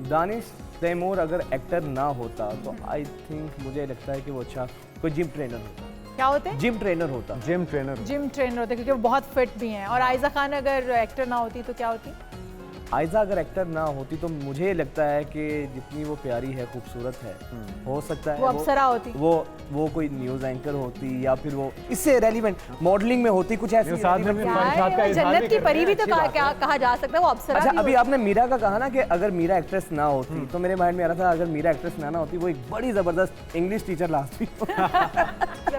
दानिश तैमूर अगर एक्टर ना होता तो आई थिंक मुझे लगता है कि वो अच्छा कोई जिम ट्रेनर होता। क्या होते? जिम ट्रेनर होता। जिम ट्रेनर होते, क्योंकि वो बहुत फिट भी हैं। और आयजा खान अगर एक्टर ना होती तो क्या होती? आयजा अगर एक्टर ना होती तो मुझे लगता है कि जितनी वो प्यारी है, खूबसूरत है, हो सकता है वो अप्सरा होती, वो कोई न्यूज़ एंकर होती, या फिर वो इससे रेलिवेंट मॉडलिंग में होती, कुछ ऐसी। जन्नत की परी भी तो कहा जा सकता है, वो अप्सरा। अच्छा, अभी आपने मीरा का कहा ना कि अगर मीरा एक्ट्रेस ना होती, तो मेरे माइंड में आ रहा था अगर मीरा एक्ट्रेस ना होती वो एक बड़ी जबरदस्त इंग्लिश टीचर लाती।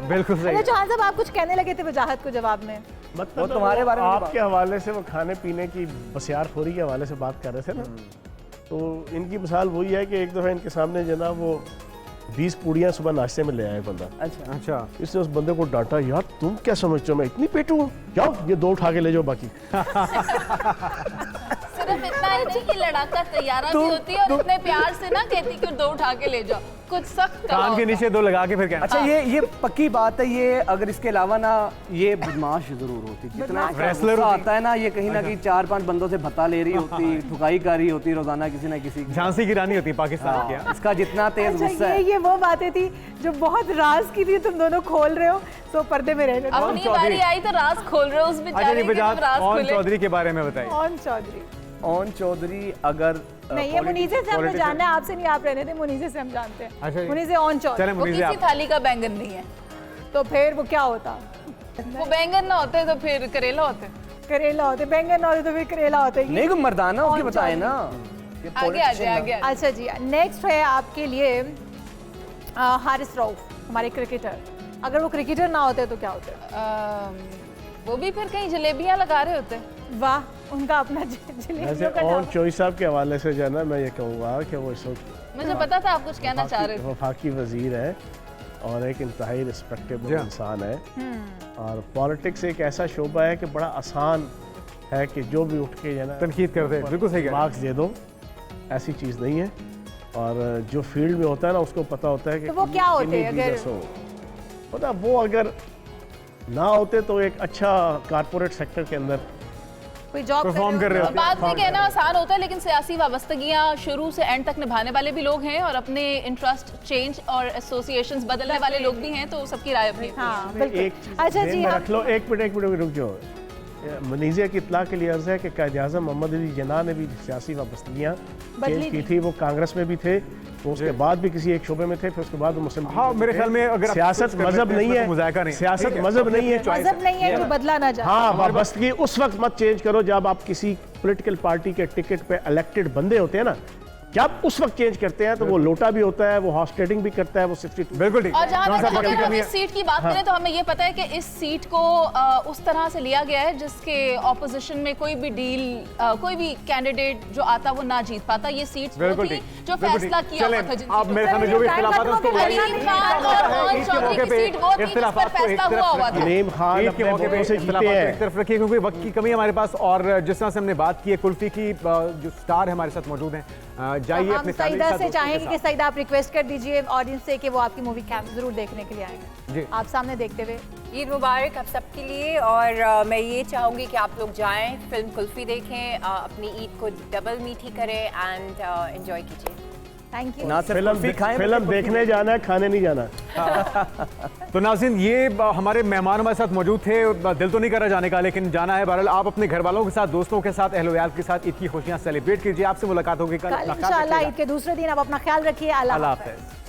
बिल्कुल सही। चौहान साहब, आप कुछ कहने लगे थे वजाहत को जवाब में। मतलब तुम्हारे बारे में आपके हवाले से वो खाने पीने की बसियारखोरी के हवाले से बात कर रहे थे ना, तो इनकी मिसाल वही है कि एक दफ़ा इनके सामने जनाब वो 20 पूड़ियाँ सुबह नाश्ते में ले आया बंदा। अच्छा, इसने उस बंदे को डांटा, यार तुम क्या समझते हो मैं इतनी पेटू हूँ, जाओ ये 2 उठा के ले जाओ बाकी। सिर्फ इतना ही नहीं कि लड़ाका तैयारा भी होती है और इतने प्यार से ना कहती कि 2 उठा के ले जाओ, कुछ सख्त कान के नीचे 2 लगा के फिर कहना। अच्छा, ये पक्की बात है। ये अगर इसके अलावा ना ये बदमाश जरूर होती, जितना रेसलर आता है ना, ये कहीं ना कहीं 4-5 बंदों से भत्ता ले रही होती, ठुकाई कर रही होती रोजाना किसी ना किसी। झांसी की रानी होती पाकिस्तान की। इसका जितना तेज गुस्सा है। ये वो बातें थी जो बहुत राज की थी, तुम दोनों खोल रहे हो, तो पर्दे में रहने दो। अपनी बारी आई तो राज खोल रहे हो, उस बेचारे के राज खोले। चौधरी के बारे में बताइए। ओन चौधरी अगर नहीं, ये मुनीसे से हमें जानना है, आपसे नहीं। आप रहने थे, मुनीसे से हम जानते हैं। अच्छा, मुनीसे ओन चौधरी वो किसी थाली का बैंगन नहीं है, तो फिर वो क्या होता? वो बैंगन ना होते तो फिर करेला होते। बैंगन ना होते तो फिर करेला होते। नहीं, को मर्दाना होके बताए ना। आगे। अच्छा जी, नेक्स्ट है आपके लिए हारिस रऊफ, हमारे क्रिकेटर। अगर वो क्रिकेटर ना होते तो क्या होते? वो भी फिर कहीं जलेबियां लगा रहे होते। वाह, उनका अपना जलेबियों का और चोई साहब के हवाले से जो है ना, मैं ये कहूँगा कि वो इस वक्त, मुझे पता था आप कुछ कहना चाह रहे थे, वफाकी वजीर है और एक इंतहाई रिस्पेक्टेबल इंसान है। और पॉलिटिक्स एक ऐसा शोबा है कि बड़ा आसान है कि जो भी उठ के जो है ना तनकीद करते हैं, बिल्कुल सही, मार्क्स दे दो, ऐसी चीज़ नहीं है। और जो फील्ड में होता है ना, उसको पता होता है कि तो वो क्या होते हैं, अगर पता वो अगर ना होते तो एक अच्छा कारपोरेट सेक्टर के अंदर कोई जॉब परफॉर्म कर रहे हो। बात में कहना आसान होता है, लेकिन सियासी वाबस्तगियां शुरू से एंड तक निभाने वाले भी लोग हैं और अपने इंटरेस्ट चेंज और एसोसिएशंस बदलने वाले लोग भी हैं, तो सबकी राय अपनी। अच्छा जी, रख लो, एक मिनट रुक जाओ। मनीजिया की इत्तला के लिए अर्ज है कि कायद-ए-आज़म मोहम्मद अली जिन्ना ने भी सियासी वाबस्तगियाँ चेंज की थी। वो कांग्रेस में भी थे, तो उसके बाद भी किसी एक शोबे में थे, फिर उसके बाद वो मुस्लिम। हाँ, मेरे ख्याल में अगर सियासत मजहब नहीं है, सियासत मजहब नहीं है, जो बदला ना जाए। हाँ, वाबस्तगी उस वक्त मत चेंज करो जब आप किसी पॉलिटिकल पार्टी के टिकट पे इलेक्टेड बंदे होते हैं ना, जब उस वक्त चेंज करते हैं तो वो लोटा भी होता है, वो हॉर्स ट्रेडिंग भी करता है, वो 62। बिल्कुल ठीक। और जहाँ तक अगर हम इस सीट की बात करें तो हमें ये पता है कि इस सीट को उस तरह से लिया गया है जिसके ऑपोजिशन में कोई भी डील, कोई भी कैंडिडेट जो आता वो ना जीत पाता। ये सीट वो थी जो फैसला किया हुआ था। अब मेरे सामने जो भी इख्तिलाफात हैं उसको अलीम खान और चौधरी की सीट वो थी जिस पर फैसला हुआ हुआ था। अलीम खान अपने वोटों से जीते हैं। एक तरफ रखिए क्योंकि वक्त की कमी है हमारे पास, और जिस तरह से हमने बात की है कुल्फी की, जो स्टार है हमारे साथ मौजूद हैं, जाइए हम अपने सईदा से चाहेंगे कि फैमिली सईदा आप रिक्वेस्ट कर दीजिए ऑडियंस से कि वो आपकी मूवी जरूर देखने के लिए आएंगे जी। आप सामने देखते हुए। ईद मुबारक आप सबके लिए, और मैं ये चाहूँगी कि आप लोग जाएं, फिल्म कुल्फी देखें, अपनी ईद को डबल मीठी करें एंड एंजॉय कीजिए। Thank you. ना सिर्फ कुल्फी खाएं, फिल्म बल्कि देखने जाना है, खाने नहीं जाना। तो नाज़रीन, ये हमारे मेहमान हमारे साथ मौजूद थे। दिल तो नहीं कर रहा जाने का, लेकिन जाना है। बहरहाल आप अपने घर वालों के साथ, दोस्तों के साथ, अहल वयाल के साथ ईद की खुशियां सेलिब्रेट कीजिए। आपसे मुलाकात होगी कल इंशाल्लाह ईद के दूसरे दिन। आप अपना ख्याल रखिए। अल्लाह हाफ़िज़।